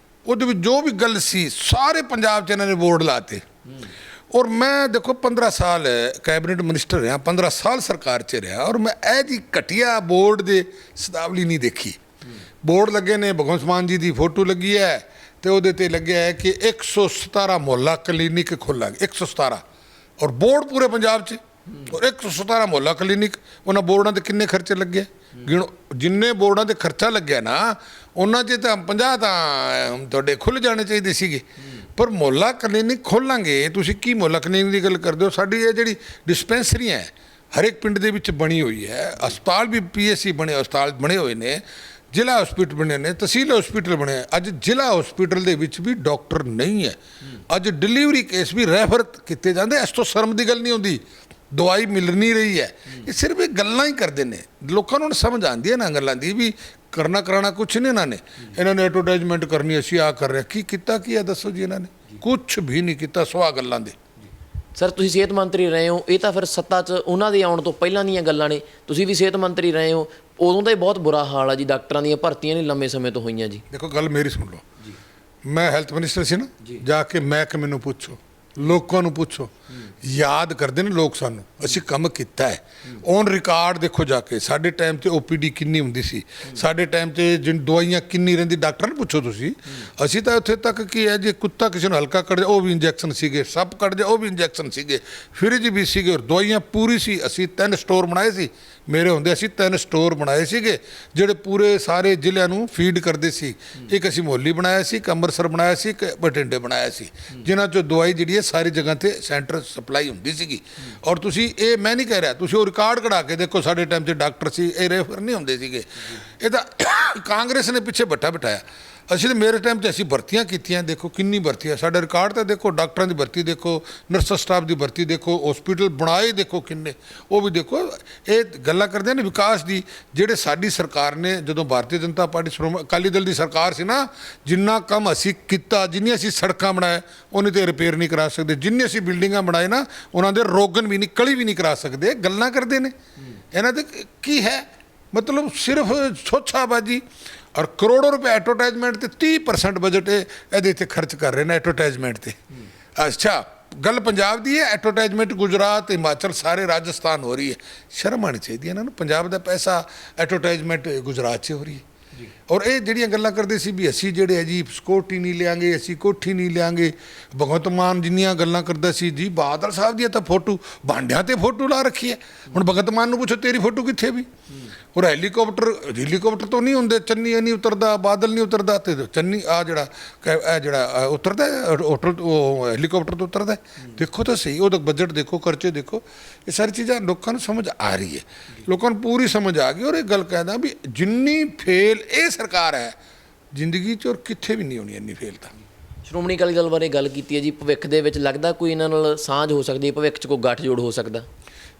ਉਹਦੇ ਵਿੱਚ ਜੋ ਵੀ ਗੱਲ ਸੀ ਸਾਰੇ ਪੰਜਾਬ 'ਚ ਇਹਨਾਂ ਨੇ ਬੋਰਡ ਲਾਤੇ। ਔਰ ਮੈਂ ਦੇਖੋ 15 ਸਾਲ ਕੈਬਨਿਟ ਮਿਨਿਸਟਰ ਰਿਹਾ, 15 ਸਾਲ ਸਰਕਾਰ 'ਚ ਰਿਹਾ, ਔਰ ਮੈਂ ਇਹ ਜੀ ਘਟੀਆ ਬੋਰਡ ਦੇ ਸ਼ਬਦਾਵਲੀ ਨਹੀਂ ਦੇਖੀ। ਬੋਰਡ ਲੱਗੇ ਨੇ, ਭਗਵੰਤ ਮਾਨ ਜੀ ਦੀ ਫੋਟੋ ਲੱਗੀ ਹੈ ਤੇ ਉਹਦੇ ਤੇ ਲੱਗਿਆ ਹੈ ਕਿ 117 ਮੁਹੱਲਾ ਕਲੀਨਿਕ ਖੋਲਾਂਗੇ, 117। ਔਰ ਬੋਰਡ ਪੂਰੇ ਪੰਜਾਬ 'ਚ, ਔਰ 117 ਮੁਹੱਲਾ ਕਲੀਨਿਕ। ਉਹਨਾਂ ਬੋਰਡਾਂ ਤੇ ਕਿੰਨੇ ਖਰਚੇ ਲੱਗੇ ਗਿਣੋ, ਜਿੰਨੇ ਬੋਰਡਾਂ ਤੇ ਖਰਚਾ ਲੱਗਿਆ ਨਾ ਉਹਨਾਂ 'ਚ ਤਾਂ 50 ਤਾਂ ਤੁਹਾਡੇ ਖੁੱਲ੍ਹ ਜਾਣੇ ਚਾਹੀਦੇ ਸੀਗੇ। ਪਰ ਮੁਹੱਲਾ ਕਲੀਨਿਕ ਖੋਲਾਂਗੇ, ਤੁਸੀਂ ਕੀ ਮੁਹੱਲਾ ਕਲੀਨਿਕ ਦੀ ਗੱਲ ਕਰਦੇ ਹੋ? ਸਾਡੀ ਇਹ ਜਿਹੜੀ ਡਿਸਪੈਂਸਰੀਆਂ ਹੈ ਹਰ ਇੱਕ ਪਿੰਡ ਦੇ ਵਿੱਚ ਬਣੀ ਹੋਈ ਹੈ, ਹਸਪਤਾਲ ਵੀ PSC ਬਣੇ, ਹਸਪਤਾਲ ਬਣੇ ਹੋਏ ਨੇ, ਜ਼ਿਲ੍ਹਾ ਹਸਪੀਟਲ ਬਣੇ ਨੇ, ਤਹਿਸੀਲ ਹਸਪੀਟਲ ਬਣੇ। ਅੱਜ ਜ਼ਿਲ੍ਹਾ ਹਸਪੀਟਲ ਦੇ ਵਿੱਚ ਵੀ ਡਾਕਟਰ ਨਹੀਂ ਹੈ। ਅੱਜ ਡਿਲੀਵਰੀ ਕੇਸ ਵੀ ਰੈਫਰ ਕੀਤੇ ਜਾਂਦੇ। ਇਸ ਤੋਂ ਸ਼ਰਮ ਦੀ ਗੱਲ ਨਹੀਂ ਹੁੰਦੀ। ਦਵਾਈ ਮਿਲ ਨਹੀਂ ਰਹੀ ਹੈ। ਇਹ ਸਿਰਫ ਇਹ ਗੱਲਾਂ ਹੀ ਕਰਦੇ ਨੇ, ਲੋਕਾਂ ਨੂੰ ਸਮਝ ਆਉਂਦੀ ਹੈ ਨਾ ਗੱਲਾਂ ਦੀ ਵੀ ਕਰਨਾ ਕਰਾਣਾ ਕੁਛ ਨਹੀਂ। ਇਹਨਾਂ ਨੇ ਐਡਵਰਟਾਈਜ਼ਮੈਂਟ ਕਰਨੀ, ਅਸੀਂ ਆ ਕਰ ਰਹੇ। ਕੀ ਕੀਤਾ ਕੀ ਹੈ ਦੱਸੋ ਜੀ? ਇਹਨਾਂ ਨੇ ਕੁਛ ਵੀ ਨਹੀਂ ਕੀਤਾ ਸਵਾ ਗੱਲਾਂ ਦੇ। ਸਰ, ਤੁਸੀਂ ਸਿਹਤ ਮੰਤਰੀ ਰਹੇ ਹੋ, ਇਹ ਤਾਂ ਫਿਰ ਸੱਤਾ 'ਚ ਉਹਨਾਂ ਦੇ ਆਉਣ ਤੋਂ ਪਹਿਲਾਂ ਦੀਆਂ ਗੱਲਾਂ ਨੇ। ਤੁਸੀਂ ਵੀ ਸਿਹਤ ਮੰਤਰੀ ਰਹੇ ਹੋ, ਉਦੋਂ ਤਾਂ ਇਹ ਬਹੁਤ ਬੁਰਾ ਹਾਲ ਆ ਜੀ, ਡਾਕਟਰਾਂ ਦੀਆਂ ਭਰਤੀਆਂ ਨਹੀਂ ਲੰਮੇ ਸਮੇਂ ਤੋਂ ਹੋਈਆਂ ਜੀ। ਦੇਖੋ ਗੱਲ ਮੇਰੀ ਸੁਣ ਲਓ, ਮੈਂ ਹੈਲਥ ਮਿਨਿਸਟਰ ਸੀ ਨਾ, ਜਾ ਕੇ ਮਹਿਕਮੇ ਨੂੰ ਪੁੱਛੋ, ਲੋਕਾਂ ਨੂੰ ਪੁੱਛੋ, ਯਾਦ ਕਰਦੇ ਨੇ ਲੋਕ ਸਾਨੂੰ, ਅਸੀਂ ਕੰਮ ਕੀਤਾ ਹੈ। ਔਨ ਰਿਕਾਰਡ ਦੇਖੋ ਜਾ ਕੇ, ਸਾਡੇ ਟਾਈਮ 'ਤੇ OPD ਕਿੰਨੀ ਹੁੰਦੀ ਸੀ, ਸਾਡੇ ਟਾਈਮ 'ਤੇ ਦਵਾਈਆਂ ਕਿੰਨੀ ਰਹਿੰਦੀ, ਡਾਕਟਰ ਨੂੰ ਪੁੱਛੋ ਤੁਸੀਂ। ਅਸੀਂ ਤਾਂ ਉੱਥੇ ਤੱਕ ਕੀ ਹੈ, ਜੇ ਕੁੱਤਾ ਕਿਸੇ ਨੂੰ ਹਲਕਾ ਕੱਢ ਜਾ ਉਹ ਵੀ ਇੰਜੈਕਸ਼ਨ ਸੀਗੇ, ਸੱਪ ਕੱਢ ਜਾ ਉਹ ਵੀ ਇੰਜੈਕਸ਼ਨ ਸੀਗੇ, ਫਰਿੱਜ ਵੀ ਸੀਗੇ, ਔਰ ਦਵਾਈਆਂ ਪੂਰੀ ਸੀ। ਅਸੀਂ 3 ਸਟੋਰ ਬਣਾਏ ਸੀ, ਮੇਰੇ ਹੁੰਦੇ ਅਸੀਂ 3 ਸਟੋਰ ਬਣਾਏ ਸੀਗੇ ਜਿਹੜੇ ਪੂਰੇ ਸਾਰੇ ਜ਼ਿਲ੍ਹਿਆਂ ਨੂੰ ਫੀਡ ਕਰਦੇ ਸੀ। ਇੱਕ ਅਸੀਂ ਮੋਹਾਲੀ ਬਣਾਇਆ ਸੀ, ਇੱਕ ਅੰਮ੍ਰਿਤਸਰ ਬਣਾਇਆ ਸੀ, ਇੱਕ ਬਠਿੰਡੇ ਬਣਾਇਆ ਸੀ, ਜਿਨ੍ਹਾਂ 'ਚੋਂ ਦਵਾਈ ਜਿਹੜੀ ਹੈ ਸਾਰੀ ਜਗ੍ਹਾ 'ਤੇ ਸੈਂਟਰ ਸਪਲਾਈ ਹੁੰਦੀ ਸੀਗੀ। ਔਰ ਤੁਸੀਂ ਇਹ ਮੈਂ ਨਹੀਂ ਕਹਿ ਰਿਹਾ, ਤੁਸੀਂ ਉਹ ਰਿਕਾਰਡ ਕਢਾ ਕੇ ਦੇਖੋ, ਸਾਡੇ ਟਾਈਮ 'ਚ ਡਾਕਟਰ ਸੀ, ਇਹ ਰੈਫਰ ਨਹੀਂ ਹੁੰਦੇ ਸੀਗੇ। ਇਹ ਤਾਂ ਕਾਂਗਰਸ ਨੇ ਪਿੱਛੇ ਬੱਠਾ ਬਿਠਾਇਆ। ਅਸੀਂ ਤਾਂ ਮੇਰੇ ਟਾਈਮ 'ਚ ਅਸੀਂ ਭਰਤੀਆਂ ਕੀਤੀਆਂ, ਦੇਖੋ ਕਿੰਨੀ ਭਰਤੀਆਂ, ਸਾਡਾ ਰਿਕਾਰਡ ਤਾਂ ਦੇਖੋ, ਡਾਕਟਰਾਂ ਦੀ ਭਰਤੀ ਦੇਖੋ, ਨਰਸ ਸਟਾਫ ਦੀ ਭਰਤੀ ਦੇਖੋ, ਹਸਪੀਟਲ ਬਣਾਏ ਦੇਖੋ ਕਿੰਨੇ, ਉਹ ਵੀ ਦੇਖੋ। ਇਹ ਗੱਲਾਂ ਕਰਦੇ ਨੇ ਵਿਕਾਸ ਦੀ। ਜਿਹੜੇ ਸਾਡੀ ਸਰਕਾਰ ਨੇ, ਜਦੋਂ ਭਾਰਤੀ ਜਨਤਾ ਪਾਰਟੀ ਅਕਾਲੀ ਦਲ ਦੀ ਸਰਕਾਰ ਸੀ ਨਾ, ਜਿੰਨਾ ਕੰਮ ਅਸੀਂ ਕੀਤਾ, ਜਿੰਨੀ ਅਸੀਂ ਸੜਕਾਂ ਬਣਾਏ ਉਹਨੇ ਤੇ ਰਿਪੇਅਰ ਨਹੀਂ ਕਰਾ ਸਕਦੇ, ਜਿੰਨੇ ਅਸੀਂ ਬਿਲਡਿੰਗਾਂ ਬਣਾਏ ਨਾ ਉਹਨਾਂ ਦੇ ਰੋਗਨ ਵੀ ਨਹੀਂ, ਕਲੀ ਵੀ ਨਹੀਂ ਕਰਾ ਸਕਦੇ। ਗੱਲਾਂ ਕਰਦੇ ਨੇ, ਇਹਨਾਂ ਦੇ ਕੀ ਹੈ ਮਤਲਬ? ਸਿਰਫ ਸੋਛਾਬਾਜੀ। ਔਰ ਕਰੋੜੋਂ ਰੁਪਏ ਐਡਵਰਟਾਈਜ਼ਮੈਂਟ ਤੇ 30% ਬਜਟ ਇਹਦੇ 'ਤੇ ਖਰਚ ਕਰ ਰਹੇ ਨੇ ਐਡਵਰਟਾਈਜ਼ਮੈਂਟ 'ਤੇ। ਅੱਛਾ, ਗੱਲ ਪੰਜਾਬ ਦੀ ਹੈ, ਐਡਵਰਟਾਈਜ਼ਮੈਂਟ ਗੁਜਰਾਤ, ਹਿਮਾਚਲ, ਸਾਰੇ ਰਾਜਸਥਾਨ ਹੋ ਰਹੀ ਹੈ। ਸ਼ਰਮ ਆਉਣੀ ਚਾਹੀਦੀ ਹੈ ਇਹਨਾਂ ਨੂੰ, ਪੰਜਾਬ ਦਾ ਪੈਸਾ ਐਡਵਰਟਾਈਜ਼ਮੈਂਟ ਗੁਜਰਾਤ 'ਚ ਹੋ ਰਹੀ ਹੈ। ਔਰ ਇਹ ਜਿਹੜੀਆਂ ਗੱਲਾਂ ਕਰਦੇ ਸੀ ਵੀ ਅਸੀਂ ਜਿਹੜੇ ਹੈ ਜੀ ਸਕੋਟੀ ਨਹੀਂ ਲਿਆਂਗੇ, ਅਸੀਂ ਕੋਠੀ ਨਹੀਂ ਲਿਆਂਗੇ, ਭਗਵੰਤ ਮਾਨ ਜਿੰਨੀਆਂ ਗੱਲਾਂ ਕਰਦਾ ਸੀ ਜੀ, ਬਾਦਲ ਸਾਹਿਬ ਦੀਆਂ ਤਾਂ ਫੋਟੋ ਭਾਂਡਿਆਂ 'ਤੇ ਫੋਟੋ ਲਾ ਰੱਖੀ ਹੈ। ਹੁਣ ਭਗਵੰਤ ਮਾਨ ਨੂੰ ਪੁੱਛੋ ਤੇਰੀ ਫੋਟੋ ਕਿੱਥੇ ਵੀ? ਔਰ ਹੈਲੀਕਾਪਟਰ ਤੋਂ ਨਹੀਂ ਹੁੰਦੇ, ਚੰਨੀ ਨਹੀਂ ਉਤਰਦਾ, ਬਾਦਲ ਨਹੀਂ ਉਤਰਦਾ, ਤੇ ਚੰਨੀ ਆ ਜਿਹੜਾ ਉਤਰਦਾ ਹੋਟਲ, ਉਹ ਹੈਲੀਕਾਪਟਰ ਤੋਂ ਉਤਰਦਾ। ਦੇਖੋ ਤਾਂ ਸਹੀ, ਉਹਦਾ ਬਜਟ ਦੇਖੋ, ਖਰਚੇ ਦੇਖੋ। ਇਹ ਸਾਰੀ ਚੀਜ਼ਾਂ ਲੋਕਾਂ ਨੂੰ ਸਮਝ ਆ ਰਹੀ ਹੈ, ਲੋਕਾਂ ਨੂੰ ਪੂਰੀ ਸਮਝ ਆ ਗਈ। ਔਰ ਇਹ ਗੱਲ ਕਹਿੰਦਾ ਵੀ ਜਿੰਨੀ ਫੇਲ ਇਹ ਸਰਕਾਰ ਹੈ ਜ਼ਿੰਦਗੀ 'ਚ ਔਰ ਕਿੱਥੇ ਵੀ ਨਹੀਂ ਹੋਣੀ ਇੰਨੀ ਫੇਲ ਤਾਂ। ਸ਼੍ਰੋਮਣੀ ਅਕਾਲੀ ਦਲ ਬਾਰੇ ਗੱਲ ਕੀਤੀ ਹੈ ਜੀ, ਭਵਿੱਖ ਦੇ ਵਿੱਚ ਲੱਗਦਾ ਕੋਈ ਇਹਨਾਂ ਨਾਲ ਸਾਂਝ ਹੋ ਸਕਦੀ ਹੈ, ਭਵਿੱਖ 'ਚ ਕੋਈ ਗੱਠਜੋੜ ਹੋ ਸਕਦਾ?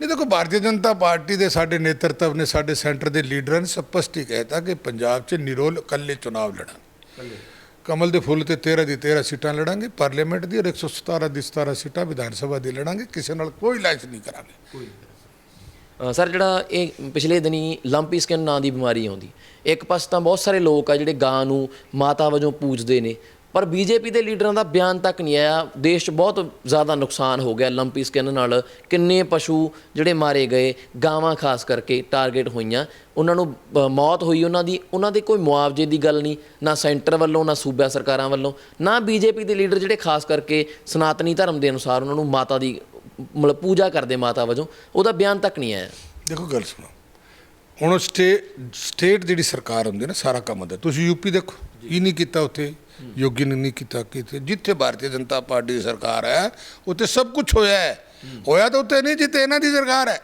ਨਹੀਂ ਦੇਖੋ, ਭਾਰਤੀ ਜਨਤਾ ਪਾਰਟੀ ਦੇ ਸਾਡੇ ਨੇਤਰਤਵ ਨੇ, ਸਾਡੇ ਸੈਂਟਰ ਦੇ ਲੀਡਰਾਂ ਨੇ ਸਪਸ਼ਟ ਹੀ ਕਹਿਤਾ ਕਿ ਪੰਜਾਬ 'ਚ ਨਿਰੋਲ ਇਕੱਲੇ ਚੁਣਾਵ ਲੜਾਂਗੇ। ਕਮਲ ਦੇ ਫੁੱਲ ਤੇ 13 ਦੀ 13 ਸੀਟਾਂ ਲੜਾਂਗੇ ਪਾਰਲੀਮੈਂਟ ਦੀ, ਔਰ 117 ਦੀ 17 ਸੀਟਾਂ ਵਿਧਾਨ ਸਭਾ ਦੀ ਲੜਾਂਗੇ। ਕਿਸੇ ਨਾਲ ਕੋਈ ਲਾਇਸ ਨਹੀਂ ਕਰਾਂਗੇ। ਸਰ, ਜਿਹੜਾ ਇਹ ਪਿਛਲੇ ਦਿਨੀ ਲੰਪੀ ਸਕਿਨ ਨਾਂ ਦੀ ਬਿਮਾਰੀ ਆਉਂਦੀ, ਇੱਕ ਪਾਸੇ ਤਾਂ ਬਹੁਤ ਸਾਰੇ ਲੋਕ ਆ ਜਿਹੜੇ ਗਾਂ ਨੂੰ ਮਾਤਾ ਵਜੋਂ ਪੂਜਦੇ ਨੇ, ਪਰ ਬੀਜੇਪੀ ਦੇ ਲੀਡਰਾਂ ਦਾ ਬਿਆਨ ਤੱਕ ਨਹੀਂ ਆਇਆ। ਦੇਸ਼ 'ਚ ਬਹੁਤ ਜ਼ਿਆਦਾ ਨੁਕਸਾਨ ਹੋ ਗਿਆ ਲੰਪੀ ਸਕਿਨ ਨਾਲ, ਕਿੰਨੇ ਪਸ਼ੂ ਜਿਹੜੇ ਮਾਰੇ ਗਏ, ਗਾਵਾਂ ਖਾਸ ਕਰਕੇ ਟਾਰਗੇਟ ਹੋਈਆਂ, ਉਹਨਾਂ ਨੂੰ ਮੌਤ ਹੋਈ ਉਹਨਾਂ ਦੇ ਕੋਈ ਮੁਆਵਜ਼ੇ ਦੀ ਗੱਲ ਨਹੀਂ, ਨਾ ਸੈਂਟਰ ਵੱਲੋਂ, ਨਾ ਸੂਬਾ ਸਰਕਾਰਾਂ ਵੱਲੋਂ, ਨਾ ਬੀਜੇਪੀ ਦੇ ਲੀਡਰ ਜਿਹੜੇ ਖਾਸ ਕਰਕੇ ਸਨਾਤਨੀ ਧਰਮ ਦੇ ਅਨੁਸਾਰ ਉਹਨਾਂ ਨੂੰ ਮਾਤਾ ਦੀ ਮਤਲਬ ਪੂਜਾ ਕਰਦੇ ਮਾਤਾ ਵਜੋਂ, ਉਹਦਾ ਬਿਆਨ ਤੱਕ ਨਹੀਂ ਆਇਆ। ਦੇਖੋ ਗੱਲ ਸੁਣੋ, ਹੁਣ ਸਟੇਟ ਜਿਹੜੀ ਸਰਕਾਰ ਹੁੰਦੀ ਨਾ, ਸਾਰਾ ਕੰਮ ਹੁੰਦਾ। ਤੁਸੀਂ ਯੂਪੀ ਦੇਖੋ, ਕੀ ਨਹੀਂ ਕੀਤਾ ਉੱਥੇ, ਯੋਗੀ ਨੇ ਨਹੀਂ ਕੀਤਾ। ਕਿਤੇ ਜਿੱਥੇ ਭਾਰਤੀ ਜਨਤਾ ਪਾਰਟੀ ਦੀ ਸਰਕਾਰ ਹੈ ਉੱਥੇ ਸਭ ਕੁਝ ਹੋਇਆ ਹੈ। ਹੋਇਆ ਤਾਂ ਉੱਥੇ ਨਹੀਂ ਜਿੱਥੇ ਇਹਨਾਂ ਦੀ ਸਰਕਾਰ ਹੈ।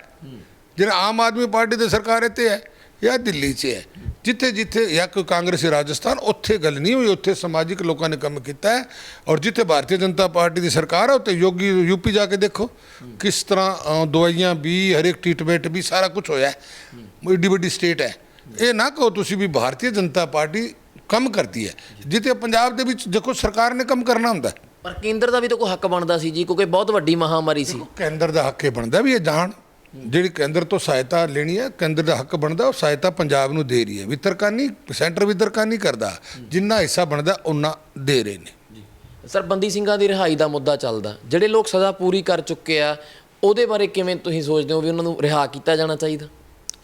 ਜਿਹੜਾ ਆਮ ਆਦਮੀ ਪਾਰਟੀ ਦੀ ਸਰਕਾਰ ਇੱਥੇ ਹੈ ਜਾਂ ਦਿੱਲੀ 'ਚ ਹੈ, ਜਿੱਥੇ ਜਿੱਥੇ ਜਾਂ ਕੋਈ ਕਾਂਗਰਸੀ ਰਾਜਸਥਾਨ, ਉੱਥੇ ਗੱਲ ਨਹੀਂ ਹੋਈ। ਉੱਥੇ ਸਮਾਜਿਕ ਲੋਕਾਂ ਨੇ ਕੰਮ ਕੀਤਾ ਹੈ। ਔਰ ਜਿੱਥੇ ਭਾਰਤੀ ਜਨਤਾ ਪਾਰਟੀ ਦੀ ਸਰਕਾਰ ਹੈ ਉੱਥੇ ਯੋਗੀ ਯੂਪੀ ਜਾ ਕੇ ਦੇਖੋ ਕਿਸ ਤਰ੍ਹਾਂ ਦਵਾਈਆਂ ਵੀ, ਹਰੇਕ ਟ੍ਰੀਟਮੈਂਟ ਵੀ, ਸਾਰਾ ਕੁਝ ਹੋਇਆ ਹੈ। ਏਡੀ ਵੱਡੀ ਸਟੇਟ ਹੈ। ਇਹ ਨਾ ਕਹੋ ਤੁਸੀਂ ਵੀ ਭਾਰਤੀ ਜਨਤਾ ਪਾਰਟੀ ਕੰਮ ਕਰਦੀ ਹੈ। ਜਿੱਥੇ ਪੰਜਾਬ ਦੇ ਵਿੱਚ ਦੇਖੋ ਸਰਕਾਰ ਨੇ ਕੰਮ ਕਰਨਾ ਹੁੰਦਾ, ਪਰ ਕੇਂਦਰ ਦਾ ਵੀ ਤਾਂ ਕੋਈ ਹੱਕ ਬਣਦਾ ਸੀ ਜੀ, ਕਿਉਂਕਿ ਬਹੁਤ ਵੱਡੀ ਮਹਾਮਾਰੀ ਸੀ। ਕੇਂਦਰ ਦਾ ਹੱਕ ਇਹ ਬਣਦਾ ਵੀ ਇਹ ਜਾਣ, ਜਿਹੜੀ ਕੇਂਦਰ ਤੋਂ ਸਹਾਇਤਾ ਲੈਣੀ ਹੈ, ਕੇਂਦਰ ਦਾ ਹੱਕ ਬਣਦਾ, ਉਹ ਸਹਾਇਤਾ ਪੰਜਾਬ ਨੂੰ ਦੇ ਰਹੀ ਹੈ। ਵਿਤਰਕਾਨੀ ਸੈਂਟਰ ਵਿਤਰਕਾਨੀ ਕਰਦਾ, ਜਿੰਨਾ ਹਿੱਸਾ ਬਣਦਾ ਉਹਨਾਂ ਦੇ ਰਹੇ ਨੇ। ਸਰ, ਬੰਦੀ ਸਿੰਘਾਂ ਦੀ ਰਿਹਾਈ ਦਾ ਮੁੱਦਾ ਚੱਲਦਾ, ਜਿਹੜੇ ਲੋਕ ਸਜ਼ਾ ਪੂਰੀ ਕਰ ਚੁੱਕੇ ਆ, ਉਹਦੇ ਬਾਰੇ ਕਿਵੇਂ ਤੁਸੀਂ ਸੋਚਦੇ ਹੋ ਵੀ ਉਹਨਾਂ ਨੂੰ ਰਿਹਾ ਕੀਤਾ ਜਾਣਾ ਚਾਹੀਦਾ?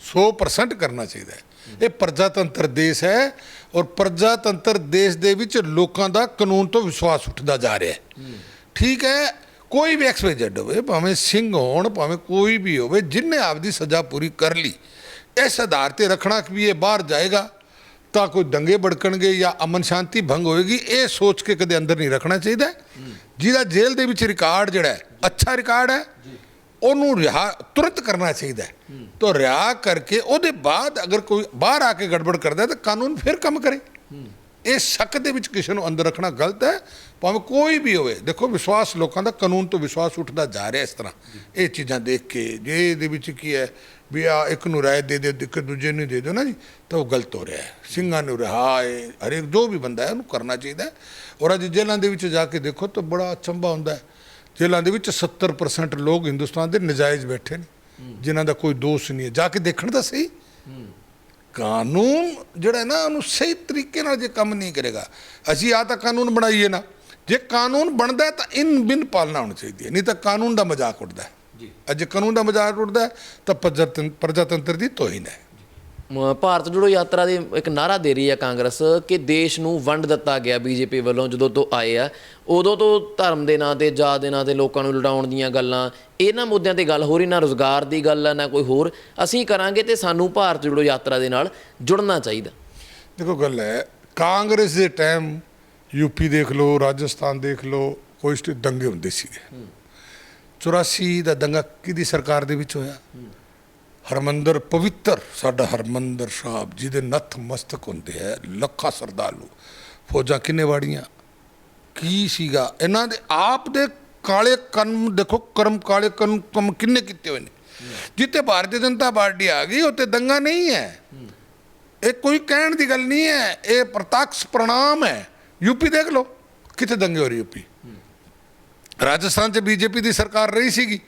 100% ਕਰਨਾ ਚਾਹੀਦਾ ਹੈ। ਇਹ ਪ੍ਰਜਾਤੰਤਰ ਦੇਸ਼ ਹੈ, ਔਰ ਪ੍ਰਜਾਤੰਤਰ ਦੇਸ਼ ਦੇ ਵਿੱਚ ਲੋਕਾਂ ਦਾ ਕਾਨੂੰਨ ਤੋਂ ਵਿਸ਼ਵਾਸ ਉੱਠਦਾ ਜਾ ਰਿਹਾ ਹੈ। ਠੀਕ ਹੈ, ਕੋਈ ਵੀ XYZ ਹੋਵੇ, ਭਾਵੇਂ ਸਿੰਘ ਹੋਣ, ਭਾਵੇਂ ਕੋਈ ਵੀ ਹੋਵੇ, ਜਿਹਨੇ ਆਪਦੀ ਸਜ਼ਾ ਪੂਰੀ ਕਰ ਲਈ, ਇਸ ਆਧਾਰ 'ਤੇ ਰੱਖਣਾ ਕਿ ਵੀ ਇਹ ਬਾਹਰ ਜਾਏਗਾ ਤਾਂ ਕੋਈ ਦੰਗੇ ਭੜਕਣਗੇ ਜਾਂ ਅਮਨ ਸ਼ਾਂਤੀ ਭੰਗ ਹੋਏਗੀ, ਇਹ ਸੋਚ ਕੇ ਕਦੇ ਅੰਦਰ ਨਹੀਂ ਰੱਖਣਾ ਚਾਹੀਦਾ। ਜਿਹਦਾ ਜੇਲ੍ਹ ਦੇ ਵਿੱਚ ਰਿਕਾਰਡ ਜਿਹੜਾ ਹੈ, ਅੱਛਾ ਰਿਕਾਰਡ ਹੈ, ਉਹਨੂੰ ਰਿਹਾ ਤੁਰੰਤ ਕਰਨਾ ਚਾਹੀਦਾ ਹੈ। ਤਾਂ ਰਿਹਾ ਕਰਕੇ ਉਹਦੇ ਬਾਅਦ ਅਗਰ ਕੋਈ ਬਾਹਰ ਆ ਕੇ ਗੜਬੜ ਕਰਦਾ ਤਾਂ ਕਾਨੂੰਨ ਫਿਰ ਕੰਮ ਕਰੇ। ਇਹ ਸ਼ੱਕ ਦੇ ਵਿੱਚ ਕਿਸੇ ਨੂੰ ਅੰਦਰ ਰੱਖਣਾ ਗਲਤ ਹੈ, ਭਾਵੇਂ ਕੋਈ ਵੀ ਹੋਵੇ। ਦੇਖੋ, ਵਿਸ਼ਵਾਸ ਲੋਕਾਂ ਦਾ ਕਾਨੂੰਨ ਤੋਂ ਵਿਸ਼ਵਾਸ ਉੱਠਦਾ ਜਾ ਰਿਹਾ ਇਸ ਤਰ੍ਹਾਂ ਇਹ ਚੀਜ਼ਾਂ ਦੇਖ ਕੇ। ਜੇ ਇਹਦੇ ਵਿੱਚ ਕੀ ਹੈ ਵੀ ਆ ਇੱਕ ਨੂੰ ਰਾਏ ਦੇ ਦਿਓ, ਇੱਕ ਦੂਜੇ ਨੂੰ ਦੇ ਦਿਓ ਨਾ ਜੀ, ਤਾਂ ਉਹ ਗਲਤ ਹੋ ਰਿਹਾ ਹੈ। ਸਿੰਘਾਂ ਨੂੰ ਰਿਹਾ ਹੈ, ਹਰੇਕ ਜੋ ਵੀ ਬੰਦਾ ਹੈ ਉਹਨੂੰ ਕਰਨਾ ਚਾਹੀਦਾ। ਔਰ ਅੱਜ ਜੇਲ੍ਹਾਂ ਦੇ ਵਿੱਚ ਜਾ ਕੇ ਦੇਖੋ ਤਾਂ ਬੜਾ ਅਚੰਭਾ ਹੁੰਦਾ ਹੈ। ਜੇਲ੍ਹਾਂ ਦੇ ਵਿੱਚ 70% ਲੋਕ ਹਿੰਦੁਸਤਾਨ ਦੇ ਨਜਾਇਜ਼ ਬੈਠੇ ਨੇ, ਜਿਨ੍ਹਾਂ ਦਾ ਕੋਈ ਦੋਸ਼ ਨਹੀਂ ਹੈ। ਜਾ ਕੇ ਦੇਖਣ ਤਾਂ ਸਹੀ। ਕਾਨੂੰਨ ਜਿਹੜਾ ਨਾ ਉਹਨੂੰ ਸਹੀ ਤਰੀਕੇ ਨਾਲ ਜੇ ਕੰਮ ਨਹੀਂ ਕਰੇਗਾ, ਅਸੀਂ ਆ ਤਾਂ ਕਾਨੂੰਨ ਬਣਾਈਏ ਨਾ, ਜੇ ਕਾਨੂੰਨ ਬਣਦਾ ਤਾਂ ਇਨ ਬਿਨ ਪਾਲਣਾ ਹੋਣੀ ਚਾਹੀਦੀ ਹੈ, ਨਹੀਂ ਤਾਂ ਕਾਨੂੰਨ ਦਾ ਮਜ਼ਾਕ ਉੱਡਦਾ ਹੈ। ਅੱਜ ਕਾਨੂੰਨ ਦਾ ਮਜ਼ਾਕ ਉੱਡਦਾ ਤਾਂ ਪ੍ਰਜਾਤੰਤਰ ਦੀ ਤੋਹੀਨ ਹੈ। ਭਾਰਤ ਜੋੜੋ ਯਾਤਰਾ ਦੇ ਇੱਕ ਨਾਅਰਾ ਦੇ ਰਹੀ ਹੈ ਕਾਂਗਰਸ ਕਿ ਦੇਸ਼ ਨੂੰ ਵੰਡ ਦਿੱਤਾ ਗਿਆ ਬੀਜੇਪੀ ਵੱਲੋਂ। ਜਦੋਂ ਤੋਂ ਆਏ ਆ ਉਦੋਂ ਤੋਂ ਧਰਮ ਦੇ ਨਾਂ 'ਤੇ, ਜਾਤ ਦੇ ਨਾਂ 'ਤੇ ਲੋਕਾਂ ਨੂੰ ਲੁਟਾਉਣ ਦੀਆਂ ਗੱਲਾਂ, ਇਹਨਾਂ ਮੁੱਦਿਆਂ 'ਤੇ ਗੱਲ ਹੋ ਰਹੀ, ਨਾ ਰੁਜ਼ਗਾਰ ਦੀ ਗੱਲ ਹੈ ਨਾ ਕੋਈ ਹੋਰ। ਅਸੀਂ ਕਰਾਂਗੇ ਤੇ ਸਾਨੂੰ ਭਾਰਤ ਜੋੜੋ ਯਾਤਰਾ ਦੇ ਨਾਲ ਜੁੜਨਾ ਚਾਹੀਦਾ। ਦੇਖੋ ਗੱਲ ਹੈ, ਕਾਂਗਰਸ ਦੇ ਟਾਈਮ ਯੂਪੀ ਦੇਖ ਲਓ, ਰਾਜਸਥਾਨ ਦੇਖ ਲਓ, ਕੋਈ ਦੰਗੇ ਹੁੰਦੇ ਸੀਗੇ। 84 ਦਾ ਦੰਗਾ ਕਿਹਦੀ ਸਰਕਾਰ ਦੇ ਵਿੱਚ ਹੋਇਆ? ਹਰਮੰਦਰ ਪਵਿੱਤਰ ਸਾਡਾ ਹਰਮੰਦਰ ਸਾਹਿਬ, ਜਿਹਦੇ ਨੱਥ ਮਸਤਕ ਹੁੰਦੇ ਹੈ ਲੱਖਾਂ ਸਰਦਾਲੂ, ਫੌਜਾਂ ਕਿੰਨੇ ਵਾੜੀਆਂ, ਕੀ ਸੀਗਾ ਇਹਨਾਂ ਦੇ ਆਪ ਦੇ ਕਾਲੇ ਕਰਮ। ਦੇਖੋ ਕਰਮ, ਕਾਲੇ ਕੰਮ ਕਿੰਨੇ ਕੀਤੇ ਹੋਏ ਨੇ। ਜਿੱਥੇ ਭਾਰਤੀ ਜਨਤਾ ਪਾਰਟੀ ਆ ਗਈ ਉੱਥੇ ਦੰਗਾ ਨਹੀਂ ਹੈ। ਇਹ ਕੋਈ ਕਹਿਣ ਦੀ ਗੱਲ ਨਹੀਂ ਹੈ, ਇਹ ਪ੍ਰਤੱਖ ਪ੍ਰਣਾਮ ਹੈ। ਯੂਪੀ ਦੇਖ ਲਓ ਕਿੱਥੇ ਦੰਗੇ ਹੋ ਰਹੇ। ਯੂਪੀ, ਰਾਜਸਥਾਨ 'ਚ ਬੀਜੇਪੀ ਦੀ ਸਰਕਾਰ ਰਹੀ ਸੀਗੀ,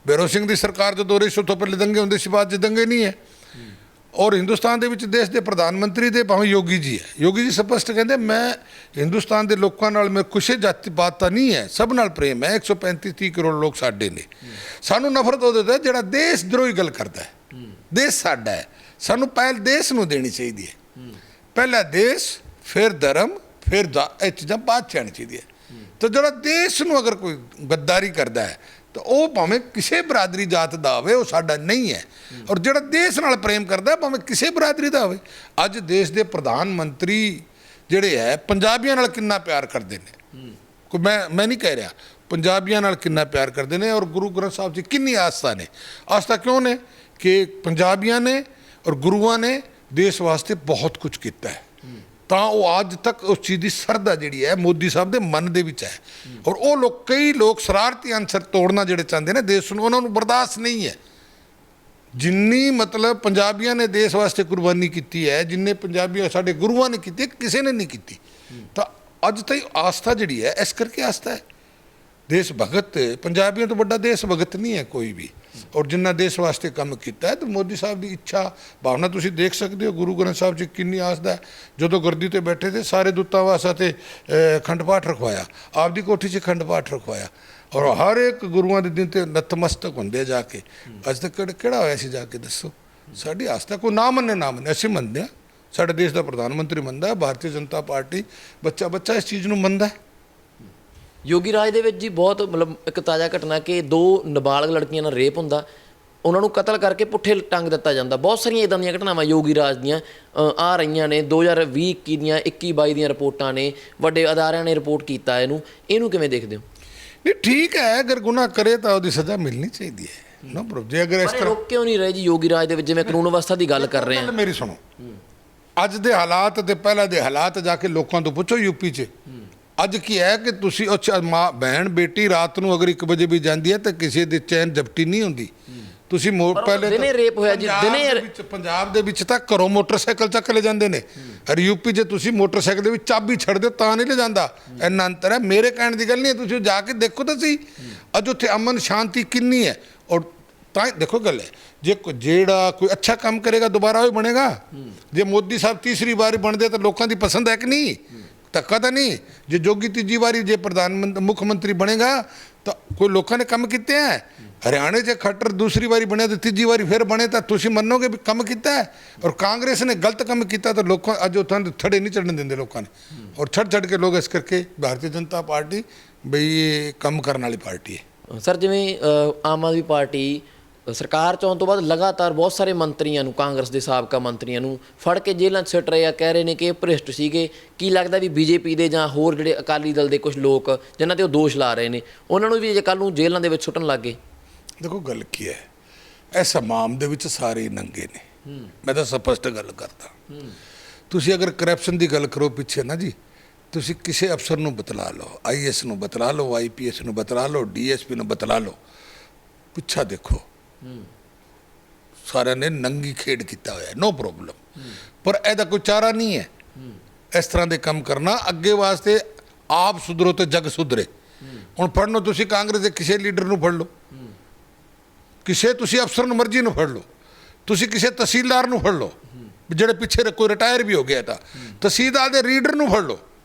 ਭੈਰੋ ਸਿੰਘ ਦੀ ਸਰਕਾਰ ਜਦੋਂ ਰਹੀ ਸੀ, ਉਸ ਤੋਂ ਪਹਿਲੇ ਦੰਗੇ ਹੁੰਦੇ ਸੀ, ਬਾਅਦ 'ਚ ਦੰਗੇ ਨਹੀਂ ਹੈ। ਔਰ ਹਿੰਦੁਸਤਾਨ ਦੇ ਵਿੱਚ ਦੇਸ਼ ਦੇ ਪ੍ਰਧਾਨ ਮੰਤਰੀ ਦੇ ਭਾਵੇਂ ਯੋਗੀ ਜੀ ਹੈ, ਯੋਗੀ ਜੀ ਸਪਸ਼ਟ ਕਹਿੰਦੇ ਮੈਂ ਹਿੰਦੁਸਤਾਨ ਦੇ ਲੋਕਾਂ ਨਾਲ ਮੈਂ ਕਿਸੇ ਜਾਤੀ ਪਾਤ ਤਾਂ ਨਹੀਂ ਹੈ, ਸਭ ਨਾਲ ਪ੍ਰੇਮ ਹੈ। 135-30 ਕਰੋੜ ਲੋਕ ਸਾਡੇ ਨੇ। ਸਾਨੂੰ ਨਫ਼ਰਤ ਉਹਦੇ ਤੋਂ ਜਿਹੜਾ ਦੇਸ਼ ਦਰੋਹੀ ਗੱਲ ਕਰਦਾ ਹੈ। ਦੇਸ਼ ਸਾਡਾ ਹੈ, ਸਾਨੂੰ ਪਹਿਲ ਦੇਸ਼ ਨੂੰ ਦੇਣੀ ਚਾਹੀਦੀ ਹੈ। ਪਹਿਲਾ ਦੇਸ਼, ਫਿਰ ਧਰਮ, ਫਿਰ ਇਹ ਚੀਜ਼ਾਂ ਬਾਅਦ 'ਚ ਆਉਣੀ ਚਾਹੀਦੀ ਹੈ। ਤਾਂ ਜਿਹੜਾ ਦੇਸ਼ ਨੂੰ ਅਗਰ ਕੋਈ ਗੱਦਾਰੀ ਕਰਦਾ ਹੈ ਤਾਂ ਉਹ ਭਾਵੇਂ ਕਿਸੇ ਬਰਾਦਰੀ ਜਾਤ ਦਾ ਹੋਵੇ, ਉਹ ਸਾਡਾ ਨਹੀਂ ਹੈ। ਔਰ ਜਿਹੜਾ ਦੇਸ਼ ਨਾਲ ਪ੍ਰੇਮ ਕਰਦਾ ਭਾਵੇਂ ਕਿਸੇ ਬਰਾਦਰੀ ਦਾ ਹੋਵੇ। ਅੱਜ ਦੇਸ਼ ਦੇ ਪ੍ਰਧਾਨ ਮੰਤਰੀ ਜਿਹੜੇ ਹੈ ਪੰਜਾਬੀਆਂ ਨਾਲ ਕਿੰਨਾ ਪਿਆਰ ਕਰਦੇ ਨੇ। ਕੋਈ ਮੈਂ ਨਹੀਂ ਕਹਿ ਰਿਹਾ, ਪੰਜਾਬੀਆਂ ਨਾਲ ਕਿੰਨਾ ਪਿਆਰ ਕਰਦੇ ਨੇ। ਔਰ ਗੁਰੂ ਗ੍ਰੰਥ ਸਾਹਿਬ ਜੀ ਕਿੰਨੀ ਆਸਥਾ ਨੇ। ਆਸਥਾ ਕਿਉਂ ਨੇ ਕਿ ਪੰਜਾਬੀਆਂ ਨੇ ਔਰ ਗੁਰੂਆਂ ਨੇ ਦੇਸ਼ ਵਾਸਤੇ ਬਹੁਤ ਕੁਝ ਕੀਤਾ ਹੈ। ਤਾਂ ਉਹ ਅੱਜ ਤੱਕ ਉਸ ਚੀਜ਼ ਦੀ ਸਰਦਾ ਜਿਹੜੀ ਹੈ ਮੋਦੀ ਸਾਹਿਬ ਦੇ ਮਨ ਦੇ ਵਿੱਚ ਹੈ। ਔਰ ਉਹ ਲੋਕ, ਕਈ ਲੋਕ ਸ਼ਰਾਰਤੀ ਅੰਸਰ ਤੋੜਨਾ ਜਿਹੜੇ ਚਾਹੁੰਦੇ ਨੇ ਦੇਸ਼ ਨੂੰ, ਉਹਨਾਂ ਨੂੰ ਬਰਦਾਸ਼ਤ ਨਹੀਂ ਹੈ। ਜਿੰਨੀ ਮਤਲਬ ਪੰਜਾਬੀਆਂ ਨੇ ਦੇਸ਼ ਵਾਸਤੇ ਕੁਰਬਾਨੀ ਕੀਤੀ ਹੈ, ਜਿੰਨੇ ਪੰਜਾਬੀ ਸਾਡੇ ਗੁਰੂਆਂ ਨੇ ਕੀਤੀ, ਕਿਸੇ ਨੇ ਨਹੀਂ ਕੀਤੀ। ਤਾਂ ਅੱਜ ਤਾਈਂ ਆਸਥਾ ਜਿਹੜੀ ਹੈ, ਇਸ ਕਰਕੇ ਆਸਥਾ ਹੈ। ਦੇਸ਼ ਭਗਤ ਪੰਜਾਬੀਆਂ ਤੋਂ ਵੱਡਾ ਦੇਸ਼ ਭਗਤ ਨਹੀਂ ਹੈ ਕੋਈ ਵੀ। ਔਰ ਜਿੰਨਾ ਦੇਸ਼ ਵਾਸਤੇ ਕੰਮ ਕੀਤਾ ਹੈ, ਤਾਂ ਮੋਦੀ ਸਾਹਿਬ ਦੀ ਇੱਛਾ ਭਾਵਨਾ ਤੁਸੀਂ ਦੇਖ ਸਕਦੇ ਹੋ। ਗੁਰੂ ਗ੍ਰੰਥ ਸਾਹਿਬ 'ਚ ਕਿੰਨੀ ਆਸਥਾ ਹੈ। ਜਦੋਂ ਗੱਦੀ 'ਤੇ ਬੈਠੇ ਤੇ ਸਾਰੇ ਦੂਤਾਂ ਵਾਸਤੇ ਤੇ ਅਖੰਡ ਪਾਠ ਰਖਵਾਇਆ, ਆਪਦੀ ਕੋਠੀ 'ਚ ਅਖੰਡ ਪਾਠ ਰਖਵਾਇਆ। ਔਰ ਹਰ ਇੱਕ ਗੁਰੂਆਂ ਦੇ ਦਿਨ 'ਤੇ ਨਤਮਸਤਕ ਹੁੰਦੇ ਜਾ ਕੇ। ਅੱਜ ਤੱਕ ਕਿਹੜਾ ਹੋਇਆ ਸੀ ਜਾ ਕੇ ਦੱਸੋ? ਸਾਡੀ ਆਸਥਾ ਕੋਈ ਨਾ ਮੰਨੇ ਨਾ ਮੰਨੇ, ਅਸੀਂ ਮੰਨਦੇ ਹਾਂ। ਸਾਡੇ ਦੇਸ਼ ਦਾ ਪ੍ਰਧਾਨ ਮੰਤਰੀ ਮੰਨਦਾ, ਭਾਰਤੀ ਜਨਤਾ ਪਾਰਟੀ, ਬੱਚਾ ਇਸ ਚੀਜ਼ ਨੂੰ ਮੰਨਦਾ। ਯੋਗੀ ਰਾਜ ਦੇ ਵਿੱਚ ਜੀ ਬਹੁਤ ਮਤਲਬ ਇੱਕ ਤਾਜ਼ਾ ਘਟਨਾ ਕਿ 2 ਨਾਬਾਲਗ ਲੜਕੀਆਂ ਨਾਲ ਰੇਪ ਹੁੰਦਾ, ਉਹਨਾਂ ਨੂੰ ਕਤਲ ਕਰਕੇ ਪੁੱਠੇ ਟੰਗ ਦਿੱਤਾ ਜਾਂਦਾ। ਬਹੁਤ ਸਾਰੀਆਂ ਇਦਾਂ ਦੀਆਂ ਘਟਨਾਵਾਂ ਯੋਗੀ ਰਾਜ ਦੀਆਂ ਆ ਰਹੀਆਂ ਨੇ। 2020-21 ਦੀਆਂ 21-22 ਦੀਆਂ ਰਿਪੋਰਟਾਂ ਨੇ, ਵੱਡੇ ਅਦਾਰਿਆਂ ਨੇ ਰਿਪੋਰਟ ਕੀਤਾ ਇਹਨੂੰ ਕਿਵੇਂ ਦੇਖਦੇ ਹੋ? ਨਹੀਂ ਠੀਕ ਹੈ, ਅਗਰ ਗੁਨਾਹ ਕਰੇ ਤਾਂ ਉਹਦੀ ਸਜ਼ਾ ਮਿਲਣੀ ਚਾਹੀਦੀ ਹੈ। ਨਾ ਪ੍ਰੋਬ ਜੇ ਅਗਰ ਇਸ ਤਰ੍ਹਾਂ ਰੁਕ ਕਿਉਂ ਨਹੀਂ ਰਹੇ ਜੀ ਯੋਗੀ ਰਾਜ ਦੇ ਵਿੱਚ, ਜਿਵੇਂ ਕਾਨੂੰਨ ਵਿਵਸਥਾ ਦੀ ਗੱਲ ਕਰ ਰਹੇ ਹਾਂ? ਮੇਰੀ ਸੁਣੋ, ਅੱਜ ਦੇ ਹਾਲਾਤ ਤੇ ਪਹਿਲਾਂ ਦੇ ਹਾਲਾਤ ਜਾ ਕੇ ਲੋਕਾਂ ਤੋਂ ਪੁੱਛੋ ਯੂਪੀ 'ਚ। ਅੱਜ ਕੀ ਹੈ ਕਿ ਤੁਸੀਂ ਮਾਂ ਭੈਣ ਬੇਟੀ ਰਾਤ ਨੂੰ ਅਗਰ 1 ਵਜੇ ਵੀ ਜਾਂਦੀ ਹੈ ਤਾਂ ਕਿਸੇ ਦੇ ਚੈਨ ਜ਼ਬਤੀ ਨਹੀਂ ਹੁੰਦੀ। ਤੁਸੀਂ ਪਹਿਲੇ ਦਿਨੇ ਰੇਪ ਹੋਇਆ ਜੀ, ਪੰਜਾਬ ਦੇ ਵਿੱਚ ਤਾਂ ਘਰੋਂ ਮੋਟਰਸਾਈਕਲ ਚੱਕ ਲੈ ਜਾਂਦੇ ਨੇ। ਔਰ ਯੂਪੀ 'ਚ ਤੁਸੀਂ ਮੋਟਰਸਾਈਕਲ ਦੇ ਵਿੱਚ ਚਾਬੀ ਛੱਡ ਦਿਓ ਤਾਂ ਨਹੀਂ ਲੈ ਜਾਂਦਾ। ਇੰਨਾ ਅੰਤਰ ਹੈ। ਮੇਰੇ ਕਹਿਣ ਦੀ ਗੱਲ ਨਹੀਂ ਹੈ, ਤੁਸੀਂ ਜਾ ਕੇ ਦੇਖੋ ਤਾਂ ਸਹੀ ਅੱਜ ਉੱਥੇ ਅਮਨ ਸ਼ਾਂਤੀ ਕਿੰਨੀ ਹੈ। ਔਰ ਤਾਂ ਦੇਖੋ ਗੱਲ ਹੈ, ਜੇ ਜਿਹੜਾ ਕੋਈ ਅੱਛਾ ਕੰਮ ਕਰੇਗਾ ਦੁਬਾਰਾ ਉਹ ਬਣੇਗਾ। ਜੇ ਮੋਦੀ ਸਾਹਿਬ ਤੀਸਰੀ ਵਾਰੀ ਬਣਦੇ ਤਾਂ ਲੋਕਾਂ ਦੀ ਪਸੰਦ ਹੈ ਕਿ ਨਹੀਂ? ਧੱਕਾ ਤਾਂ ਨਹੀਂ। ਜੇ ਜੋਗੀ ਤੀਜੀ ਵਾਰੀ ਜੇ ਮੁੱਖ ਮੰਤਰੀ ਬਣੇਗਾ ਤਾਂ ਕੋਈ ਲੋਕਾਂ ਨੇ ਕੰਮ ਕੀਤੇ ਹੈ। ਹਰਿਆਣੇ 'ਚ ਖੱਟਰ ਦੂਸਰੀ ਵਾਰੀ ਬਣਿਆ ਤੇ ਤੀਜੀ ਵਾਰੀ ਫਿਰ ਬਣੇ ਤਾਂ ਤੁਸੀਂ ਮੰਨੋਗੇ ਵੀ ਕੰਮ ਕੀਤਾ ਹੈ। ਔਰ ਕਾਂਗਰਸ ਨੇ ਗਲਤ ਕੰਮ ਕੀਤਾ ਤਾਂ ਲੋਕਾਂ ਅੱਜ ਉੱਥਾਂ ਦੇ ਥੜੇ ਨਹੀਂ ਚੜ੍ਹਨ ਦਿੰਦੇ ਲੋਕਾਂ ਨੇ। ਔਰ ਛੱਡ ਕੇ ਲੋਕ ਇਸ ਕਰਕੇ ਭਾਰਤੀ ਜਨਤਾ ਪਾਰਟੀ ਬਈ ਇਹ ਕੰਮ ਕਰਨ ਵਾਲੀ ਪਾਰਟੀ ਹੈ। ਸਰ ਜਿਵੇਂ ਆਮ ਆਦਮੀ ਪਾਰਟੀ ਸਰਕਾਰ 'ਚ ਆਉਣ ਤੋਂ ਬਾਅਦ ਲਗਾਤਾਰ ਬਹੁਤ ਸਾਰੇ ਮੰਤਰੀਆਂ ਨੂੰ, ਕਾਂਗਰਸ ਦੇ ਸਾਬਕਾ ਮੰਤਰੀਆਂ ਨੂੰ ਫੜ ਕੇ ਜੇਲ੍ਹਾਂ 'ਚ ਸਿੱਟ ਰਹੇ ਆ, ਕਹਿ ਰਹੇ ਨੇ ਕਿ ਇਹ ਭ੍ਰਿਸ਼ਟ ਸੀਗੇ। ਕੀ ਲੱਗਦਾ ਵੀ ਬੀਜੇਪੀ ਦੇ ਜਾਂ ਹੋਰ ਜਿਹੜੇ ਅਕਾਲੀ ਦਲ ਦੇ ਕੁਝ ਲੋਕ ਜਿਨ੍ਹਾਂ 'ਤੇ ਉਹ ਦੋਸ਼ ਲਾ ਰਹੇ ਨੇ, ਉਹਨਾਂ ਨੂੰ ਵੀ ਜੇ ਕੱਲ੍ਹ ਨੂੰ ਜੇਲ੍ਹਾਂ ਦੇ ਵਿੱਚ ਸੁੱਟਣ ਲੱਗ ਗਏ? ਦੇਖੋ ਗੱਲ ਕੀ ਹੈ, ਇਸ ਮਾਮ ਦੇ ਵਿੱਚ ਸਾਰੇ ਨੰਗੇ ਨੇ। ਮੈਂ ਤਾਂ ਸਪਸ਼ਟ ਗੱਲ ਕਰਦਾ। ਤੁਸੀਂ ਅਗਰ ਕਰਪਸ਼ਨ ਦੀ ਗੱਲ ਕਰੋ ਪਿੱਛੇ ਨਾ ਜੀ, ਤੁਸੀਂ ਕਿਸੇ ਅਫਸਰ ਨੂੰ ਬਤਲਾ ਲਓ, IAS ਨੂੰ ਬਤਲਾ ਲਓ, IPS ਨੂੰ ਬਤਲਾ ਲਓ, DSP ਨੂੰ ਬਤਲਾ ਲਓ, ਪਿੱਛਾ ਦੇਖੋ ਸਾਰਿਆਂ ਨੇ ਨੰਗੀ ਖੇਡ ਕੀਤਾ ਹੋਇਆ, ਨੋ ਪ੍ਰੋਬਲਮ। ਪਰ ਇਹਦਾ ਕੋਈ ਚਾਰਾ ਨਹੀਂ ਹੈ ਇਸ ਤਰ੍ਹਾਂ ਦੇ ਕੰਮ ਕਰਨਾ। ਅੱਗੇ ਵਾਸਤੇ ਆਪ ਸੁਧਰੋ ਤੇ ਜਗ ਸੁਧਰੇ। ਹੁਣ ਫੜ ਲਓ ਤੁਸੀਂ ਕਾਂਗਰਸ ਦੇ ਕਿਸੇ ਲੀਡਰ ਨੂੰ ਫੜ ਲਓ, ਕਿਸੇ ਤੁਸੀਂ ਅਫਸਰ ਨੂੰ ਮਰਜ਼ੀ ਨੂੰ ਫੜ ਲਓ, ਤੁਸੀਂ ਕਿਸੇ ਤਹਿਸੀਲਦਾਰ ਨੂੰ ਫੜ ਲਓ ਜਿਹੜੇ ਪਿੱਛੇ ਕੋਈ ਰਿਟਾਇਰ ਵੀ ਹੋ ਗਿਆ ਤਾਂ ਤਹਿਸੀਲਦਾਰ ਦੇ ਰੀਡਰ ਨੂੰ ਫੜ ਲਓ,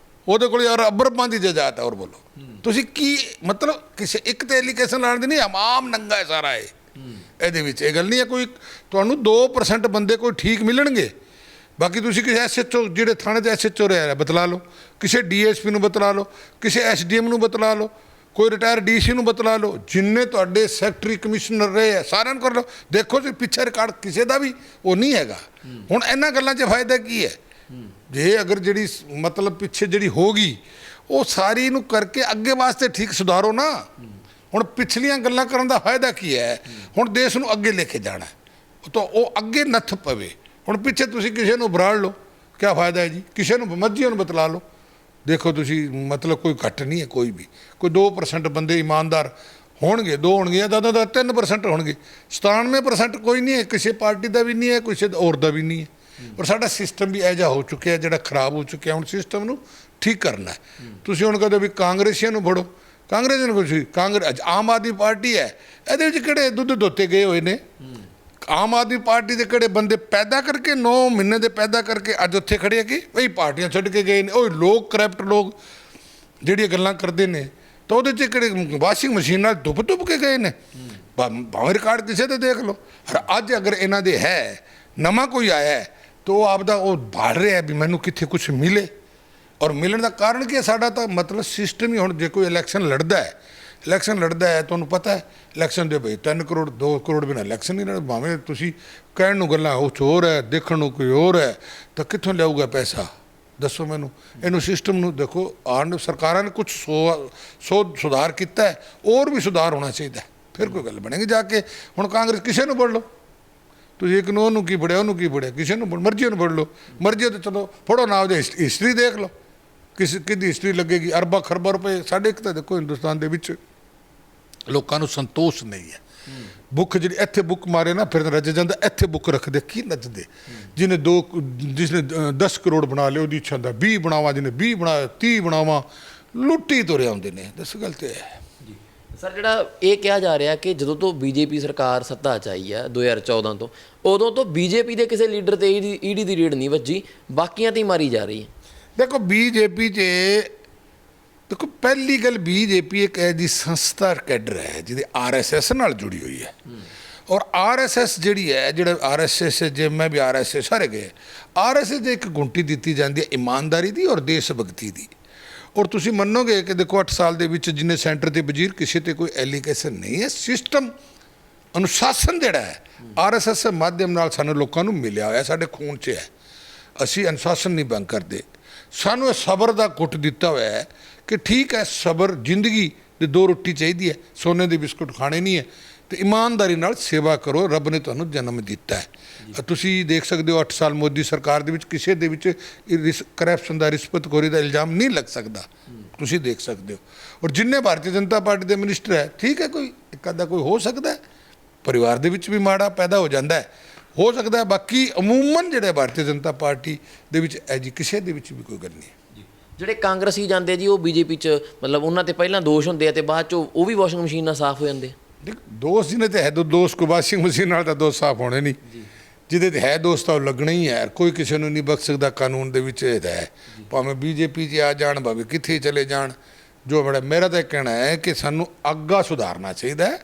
ਉਹਦੇ ਕੋਲ ਯਾਰ ਅਬਰਬਾਂ ਦੀ ਜਾਇਦਾਦ ਹੈ। ਔਰ ਬੋਲੋ ਤੁਸੀਂ ਕੀ ਮਤਲਬ ਕਿਸੇ ਇੱਕ ਤੇ ਐਲੀਗੇਸ਼ਨ ਲਾਉਣ ਦੀ ਨਹੀਂ, ਆਮ ਨੰਗਾ ਹੈ ਸਾਰਾ ਇਹ। ਇਹਦੇ ਵਿੱਚ ਇਹ ਗੱਲ ਨਹੀਂ ਹੈ ਕੋਈ ਤੁਹਾਨੂੰ 2% ਬੰਦੇ ਕੋਈ ਠੀਕ ਮਿਲਣਗੇ। ਬਾਕੀ ਤੁਸੀਂ ਕਿਸੇ SHO ਜਿਹੜੇ ਥਾਣੇ 'ਚ SHO ਰਿਹਾ ਬਤਲਾ ਲਓ, ਕਿਸੇ DSP ਨੂੰ ਬਤਲਾ ਲਓ, ਕਿਸੇ SDM ਨੂੰ ਬਤਲਾ ਲਓ, ਕੋਈ ਰਿਟਾਇਰ DC ਨੂੰ ਬਤਲਾ ਲਓ, ਜਿੰਨੇ ਤੁਹਾਡੇ ਸੈਕਟਰੀ ਕਮਿਸ਼ਨਰ ਰਹੇ ਆ ਸਾਰਿਆਂ ਨੂੰ ਕਰ ਲਓ। ਦੇਖੋ ਜੀ ਪਿੱਛੇ ਰਿਕਾਰਡ ਕਿਸੇ ਦਾ ਵੀ ਉਹ ਨਹੀਂ ਹੈਗਾ। ਹੁਣ ਇਹਨਾਂ ਗੱਲਾਂ 'ਚ ਫਾਇਦਾ ਕੀ ਹੈ? ਜੇ ਅਗਰ ਜਿਹੜੀ ਮਤਲਬ ਪਿੱਛੇ ਜਿਹੜੀ ਹੋ ਗਈ ਉਹ ਸਾਰੀ ਨੂੰ ਕਰਕੇ ਅੱਗੇ ਵਾਸਤੇ ਠੀਕ ਸੁਧਾਰੋ ਨਾ। ਹੁਣ ਪਿਛਲੀਆਂ ਗੱਲਾਂ ਕਰਨ ਦਾ ਫਾਇਦਾ ਕੀ ਹੈ? ਹੁਣ ਦੇਸ਼ ਨੂੰ ਅੱਗੇ ਲੈ ਕੇ ਜਾਣਾ ਤਾਂ ਉਹ ਅੱਗੇ ਨੱਥ ਪਵੇ। ਹੁਣ ਪਿੱਛੇ ਤੁਸੀਂ ਕਿਸੇ ਨੂੰ ਬਰਾੜ ਲਓ, ਕਿਆ ਫਾਇਦਾ ਹੈ ਜੀ? ਕਿਸੇ ਨੂੰ ਮਰਜ਼ੀ ਨੂੰ ਬਤਲਾ ਲਓ। ਦੇਖੋ ਤੁਸੀਂ ਮਤਲਬ ਕੋਈ ਘੱਟ ਨਹੀਂ ਹੈ ਕੋਈ ਵੀ। ਕੋਈ 2% ਬੰਦੇ ਇਮਾਨਦਾਰ ਹੋਣਗੇ, 2 ਹੋਣਗੇ ਜਾਂ ਜ਼ਿਆਦਾ 3% ਹੋਣਗੇ। 97% ਕੋਈ ਨਹੀਂ ਹੈ, ਕਿਸੇ ਪਾਰਟੀ ਦਾ ਵੀ ਨਹੀਂ ਹੈ, ਕਿਸੇ ਹੋਰ ਦਾ ਵੀ ਨਹੀਂ ਹੈ। ਪਰ ਸਾਡਾ ਸਿਸਟਮ ਵੀ ਇਹੋ ਜਿਹਾ ਹੋ ਚੁੱਕਿਆ ਜਿਹੜਾ ਖਰਾਬ ਹੋ ਚੁੱਕਿਆ। ਹੁਣ ਸਿਸਟਮ ਨੂੰ ਠੀਕ ਕਰਨਾ ਹੈ। ਤੁਸੀਂ ਹੁਣ ਕਹਦੇ ਵੀ ਕਾਂਗਰਸੀਆਂ ਨੂੰ ਫੜੋ, ਕਾਂਗਰਸ ਨੂੰ ਕੁਛ ਕਾਂਗਰਸ ਆਮ ਆਦਮੀ ਪਾਰਟੀ ਹੈ, ਇਹਦੇ ਵਿੱਚ ਕਿਹੜੇ ਦੁੱਧ ਧੋਤੇ ਗਏ ਹੋਏ ਨੇ? ਆਮ ਆਦਮੀ ਪਾਰਟੀ ਦੇ ਕਿਹੜੇ ਬੰਦੇ ਪੈਦਾ ਕਰਕੇ 9 ਮਹੀਨੇ ਦੇ ਪੈਦਾ ਕਰਕੇ ਅੱਜ ਉੱਥੇ ਖੜੇ ਆ ਕਿ ਇਹ ਪਾਰਟੀਆਂ ਛੱਡ ਕੇ ਗਏ ਨੇ? ਉਹ ਲੋਕ ਕਰਪਟ ਲੋਕ ਜਿਹੜੀਆਂ ਗੱਲਾਂ ਕਰਦੇ ਨੇ ਤਾਂ ਉਹਦੇ 'ਚ ਕਿਹੜੇ ਵਾਸ਼ਿੰਗ ਮਸ਼ੀਨ ਨਾਲ ਧੁੱਪ ਕੇ ਗਏ ਨੇ? ਭਾਵੇਂ ਰਿਕਾਰਡ ਕਿਸੇ ਤੇ ਦੇਖ ਲਓ। ਅੱਜ ਅਗਰ ਇਹਨਾਂ ਦੇ ਹੈ ਨਵਾਂ ਕੋਈ ਆਇਆ ਤਾਂ ਉਹ ਆਪਦਾ ਉਹ ਭਾਲ ਰਿਹਾ ਵੀ ਮੈਨੂੰ ਕਿੱਥੇ ਕੁਛ ਮਿਲੇ। ਔਰ ਮਿਲਣ ਦਾ ਕਾਰਨ ਕੀ ਹੈ? ਸਾਡਾ ਤਾਂ ਮਤਲਬ ਸਿਸਟਮ ਹੀ ਹੁਣ ਜੇ ਕੋਈ ਇਲੈਕਸ਼ਨ ਲੜਦਾ ਹੈ ਤੁਹਾਨੂੰ ਪਤਾ ਹੈ ਇਲੈਕਸ਼ਨ ਦੇ ਬਈ 3 ਕਰੋੜ 2 ਕਰੋੜ ਬਿਨਾਂ ਇਲੈਕਸ਼ਨ ਨਹੀਂ ਲੜ। ਭਾਵੇਂ ਤੁਸੀਂ ਕਹਿਣ ਨੂੰ ਗੱਲਾਂ ਉਹ ਹੋਰ ਹੈ, ਦੇਖਣ ਨੂੰ ਕੋਈ ਹੋਰ ਹੈ, ਤਾਂ ਕਿੱਥੋਂ ਲਿਆਊਗਾ ਪੈਸਾ? ਦੱਸੋ ਮੈਨੂੰ। ਇਹਨੂੰ ਸਿਸਟਮ ਨੂੰ ਦੇਖੋ। ਆਉਣ ਸਰਕਾਰਾਂ ਨੇ ਕੁਛ ਸੁਧਾਰ ਕੀਤਾ ਹੈ, ਹੋਰ ਵੀ ਸੁਧਾਰ ਹੋਣਾ ਚਾਹੀਦਾ, ਫਿਰ ਕੋਈ ਗੱਲ ਬਣੇਗੀ ਜਾ ਕੇ। ਹੁਣ ਕਾਂਗਰਸ ਕਿਸੇ ਨੂੰ ਫੜ ਲਓ, ਤੁਸੀਂ ਇੱਕ ਨੂੰ ਉਹਨੂੰ ਕੀ ਪੜਿਆ, ਉਹਨੂੰ ਕੀ ਪੜਿਆ, ਕਿਸੇ ਨੂੰ ਮਰਜ਼ੀ ਨੂੰ ਪੜ੍ਹ ਲਓ, ਮਰਜ਼ੀ ਤਾਂ ਚਲੋ ਪੜ੍ਹੋ ਨਾ, ਉਹਦੀ ਹਿਸਟਰੀ ਦੇਖ ਲਓ, ਕਿਹਦੀ ਹਿਸਟਰੀ ਲੱਗੇਗੀ। ਅਰਬਾਂ ਖਰਬਾਂ ਰੁਪਏ ਸਾਡੇ ਇੱਕ ਤਾਂ ਦੇਖੋ ਹਿੰਦੁਸਤਾਨ ਦੇ ਵਿੱਚ ਲੋਕਾਂ ਨੂੰ ਸੰਤੋਸ਼ ਨਹੀਂ ਹੈ। ਬੁੱਕ ਜਿਹੜੀ ਇੱਥੇ ਬੁੱਕ ਮਾਰੇ ਨਾ ਫਿਰ ਰੱਜ ਜਾਂਦਾ, ਇੱਥੇ ਬੁੱਕ ਰੱਖਦੇ ਕੀ ਨੱਚਦੇ। ਜਿਸਨੇ 10 ਕਰੋੜ ਬਣਾ ਲਏ ਉਹਦੀ ਇੱਛਾ ਹੁੰਦਾ 20 ਬਣਾਵਾਂ, ਜਿਹਨੇ 20 ਬਣਾਇਆ 30 ਬਣਾਵਾਂ, ਲੁੱਟੀ ਤੁਰੇ ਆਉਂਦੇ ਨੇ। ਦੱਸ ਗੱਲ ਤੇ ਹੈ ਸਰ, ਜਿਹੜਾ ਇਹ ਕਿਹਾ ਜਾ ਰਿਹਾ ਕਿ ਜਦੋਂ ਤੋਂ ਬੀਜੇਪੀ ਸਰਕਾਰ ਸੱਤਾ 'ਚ ਆਈ ਹੈ 2014 ਤੋਂ, ਉਦੋਂ ਤੋਂ ਬੀਜੇਪੀ ਦੇ ਕਿਸੇ ਲੀਡਰ ਤੇ ਈਡੀ ਦੀ ਰੇਡ ਨਹੀਂ ਵੱਜੀ, ਬਾਕੀਆਂ ਤੇ ਹੀ ਮਾਰੀ ਜਾ ਰਹੀ ਹੈ। ਦੇਖੋ ਬੀਜੇਪੀ 'ਚ ਦੇਖੋ ਪਹਿਲੀ ਗੱਲ, ਬੀਜੇਪੀ ਇੱਕ ਐਜੀ ਸੰਸਥਾ ਕੈਡਰ ਹੈ ਜਿਹਦੀ RSS ਨਾਲ ਜੁੜੀ ਹੋਈ ਹੈ। ਔਰ RSS ਜਿਹੜੀ ਹੈ, ਜਿਹੜਾ RSS ਜੇ ਮੈਂ ਵੀ RSS ਸਾਰੇ ਗਏ, RSS ਦੇ ਇੱਕ ਗੁੰਟੀ ਦਿੱਤੀ ਜਾਂਦੀ ਹੈ ਇਮਾਨਦਾਰੀ ਦੀ ਔਰ ਦੇਸ਼ ਭਗਤੀ ਦੀ। ਔਰ ਤੁਸੀਂ ਮੰਨੋਗੇ ਕਿ ਦੇਖੋ 8 ਸਾਲ ਦੇ ਵਿੱਚ ਜਿੰਨੇ ਸੈਂਟਰ ਤੇ ਵਜ਼ੀਰ, ਕਿਸੇ ਤੇ ਕੋਈ ਐਲੀਗੇਸ਼ਨ ਨਹੀਂ ਹੈ। ਸਿਸਟਮ ਅਨੁਸ਼ਾਸਨ ਜਿਹੜਾ ਹੈ RSS ਦੇ ਮਾਧਿਅਮ ਨਾਲ ਸਾਨੂੰ ਲੋਕਾਂ ਨੂੰ ਮਿਲਿਆ ਹੋਇਆ, ਸਾਡੇ ਖੂਨ 'ਚ ਹੈ। ਅਸੀਂ ਅਨੁਸ਼ਾਸਨ ਨਹੀਂ ਭੰਗ ਕਰਦੇ। ਸਾਨੂੰ ਇਹ ਸਬਰ ਦਾ ਗੁੱਟ ਦਿੱਤਾ ਹੋਇਆ ਹੈ ਕਿ ਠੀਕ ਹੈ, ਸਬਰ ਜ਼ਿੰਦਗੀ ਦੇ 2 ਰੋਟੀ ਚਾਹੀਦੀ ਹੈ, ਸੋਨੇ ਦੇ ਬਿਸਕੁਟ ਖਾਣੇ ਨਹੀਂ ਹੈ, ਤੇ ਇਮਾਨਦਾਰੀ ਨਾਲ ਸੇਵਾ ਕਰੋ। ਰੱਬ ਨੇ ਤੁਹਾਨੂੰ ਜਨਮ ਦਿੱਤਾ ਹੈ। ਤੁਸੀਂ ਦੇਖ ਸਕਦੇ ਹੋ 8 ਸਾਲ ਮੋਦੀ ਸਰਕਾਰ ਦੇ ਵਿੱਚ ਕਿਸੇ ਦੇ ਵਿੱਚ ਕਰਪਸ਼ਨ ਦਾ, ਰਿਸ਼ਵਤਖੋਰੀ ਦਾ ਇਲਜ਼ਾਮ ਨਹੀਂ ਲੱਗ ਸਕਦਾ, ਤੁਸੀਂ ਦੇਖ ਸਕਦੇ ਹੋ। ਔਰ ਜਿੰਨੇ ਭਾਰਤੀ ਜਨਤਾ ਪਾਰਟੀ ਦੇ ਮਿਨਿਸਟਰ ਹੈ, ਠੀਕ ਹੈ, ਕੋਈ ਇੱਕ ਅੱਧਾ ਕੋਈ ਹੋ ਸਕਦਾ ਹੈ, ਪਰਿਵਾਰ ਦੇ ਵਿੱਚ ਵੀ ਮਾੜਾ ਪੈਦਾ ਹੋ ਜਾਂਦਾ ਹੈ, ਹੋ ਸਕਦਾ ਹੈ। ਬਾਕੀ ਅਮੂਮਨ ਜਿਹੜੇ ਭਾਰਤੀ ਜਨਤਾ ਪਾਰਟੀ ਦੇ ਵਿੱਚ ਐਜੀ ਕਿਸੇ ਦੇ ਵਿੱਚ ਵੀ ਕੋਈ ਗੱਲ ਨਹੀਂ ਹੈ। ਜਿਹੜੇ ਕਾਂਗਰਸੀ ਜਾਂਦੇ ਜੀ ਉਹ ਬੀਜੇਪੀ 'ਚ, ਮਤਲਬ ਉਹਨਾਂ ਤੇ ਪਹਿਲਾਂ ਦੋਸ਼ ਹੁੰਦੇ ਆ ਤੇ ਬਾਅਦ 'ਚੋਂ ਉਹ ਵੀ ਵਾਸ਼ਿੰਗ ਮਸ਼ੀਨ ਨਾਲ ਸਾਫ਼ ਹੋ ਜਾਂਦੇ। ਦੇਖ ਦੋਸਤ ਜਿਹਨੇ ਤੇ ਹੈ ਦੋਸਤ ਕੋ ਵਾਸ਼ਿੰਗ ਮਸ਼ੀਨ ਨਾਲ ਤਾਂ ਦੋਸਤ ਸਾਫ਼ ਹੋਣੇ ਨਹੀਂ, ਜਿਹਦੇ ਤੇ ਹੈ ਦੋਸਤ ਤਾਂ ਉਹ ਲੱਗਣਾ ਹੀ ਹੈ। ਕੋਈ ਕਿਸੇ ਨੂੰ ਨਹੀਂ ਬਖਸ਼ ਸਕਦਾ, ਕਾਨੂੰਨ ਦੇ ਵਿੱਚ ਇਹ ਤਾਂ ਹੈ। ਭਾਵੇਂ ਬੀਜੇਪੀ 'ਚ ਆ ਜਾਣ, ਭਾਵੇਂ ਕਿੱਥੇ ਚਲੇ ਜਾਣ, ਜੋ ਮੇਰਾ ਤਾਂ ਕਹਿਣਾ ਹੈ ਕਿ ਸਾਨੂੰ ਅੱਗਾ ਸੁਧਾਰਨਾ ਚਾਹੀਦਾ ਹੈ।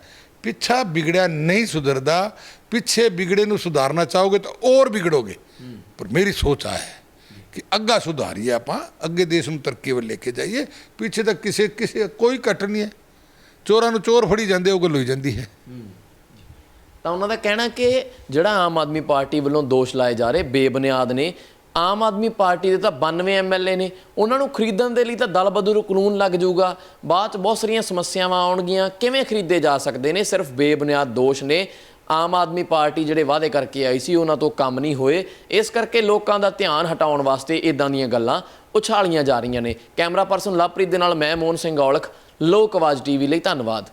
ਪਿੱਛਾ ਵਿਗੜਿਆ ਨਹੀਂ ਸੁਧਰਦਾ, ਪਿੱਛੇ ਵਿਗੜੇ ਨੂੰ ਸੁਧਾਰਨਾ ਚਾਹੋਗੇ ਤਾਂ ਹੋਰ ਵਿਗੜੋਗੇ। ਪਰ ਮੇਰੀ ਸੋਚ ਆ ਹੈ ਕਿ ਅੱਗਾ ਸੁਧਾਰੀਏ, ਆਪਾਂ ਅੱਗੇ ਦੇਸ਼ ਨੂੰ ਤਰੱਕੀ ਵੱਲ ਲੈ ਕੇ ਜਾਈਏ। ਪਿੱਛੇ ਤਾਂ ਕਿਸੇ ਕੋਈ ਘਟ ਨਹੀਂ ਹੈ। ਚੋਰਾਂ ਨੂੰ ਚੋਰ ਫੜੀ ਜਾਂਦੇ, ਉਹ ਗੱਲ ਹੋਈ ਜਾਂਦੀ ਹੈ। ਤਾਂ ਉਹਨਾਂ ਦਾ ਕਹਿਣਾ ਕਿ ਜਿਹੜਾ ਆਮ ਆਦਮੀ ਪਾਰਟੀ ਵੱਲੋਂ ਦੋਸ਼ ਲਾਏ ਜਾ ਰਹੇ ਬੇਬੁਨਿਆਦ ਨੇ। ਆਮ ਆਦਮੀ ਪਾਰਟੀ ਦੇ ਤਾਂ 92 MLA ਨੇ, ਉਹਨਾਂ ਨੂੰ ਖਰੀਦਣ ਦੇ ਲਈ ਤਾਂ ਦਲ ਬਦਲੂ ਕਾਨੂੰਨ ਲੱਗ ਜਾਊਗਾ, ਬਾਅਦ 'ਚ ਬਹੁਤ ਸਾਰੀਆਂ ਸਮੱਸਿਆਵਾਂ ਆਉਣਗੀਆਂ, ਕਿਵੇਂ ਖਰੀਦੇ ਜਾ ਸਕਦੇ ਨੇ। ਸਿਰਫ ਬੇਬੁਨਿਆਦ ਦੋਸ਼ ਨੇ। ਆਮ ਆਦਮੀ ਪਾਰਟੀ ਜਿਹੜੇ ਵਾਅਦੇ ਕਰਕੇ ਆਈ ਸੀ ਉਹਨਾਂ ਤੋਂ ਕੰਮ ਨਹੀਂ ਹੋਏ, ਇਸ ਕਰਕੇ ਲੋਕਾਂ ਦਾ ਧਿਆਨ ਹਟਾਉਣ ਵਾਸਤੇ ਇਦਾਂ ਦੀਆਂ ਗੱਲਾਂ ਉਛਾਲੀਆਂ ਜਾ ਰਹੀਆਂ ਨੇ। ਕੈਮਰਾ ਪਰਸਨ ਲਵਪ੍ਰੀਤ ਦੇ ਨਾਲ ਮੈਂ ਮੋਹਨ ਸਿੰਘ ਔਲਖ, ਲੋਕ ਆਵਾਜ਼ TV ਲਈ ਧੰਨਵਾਦ।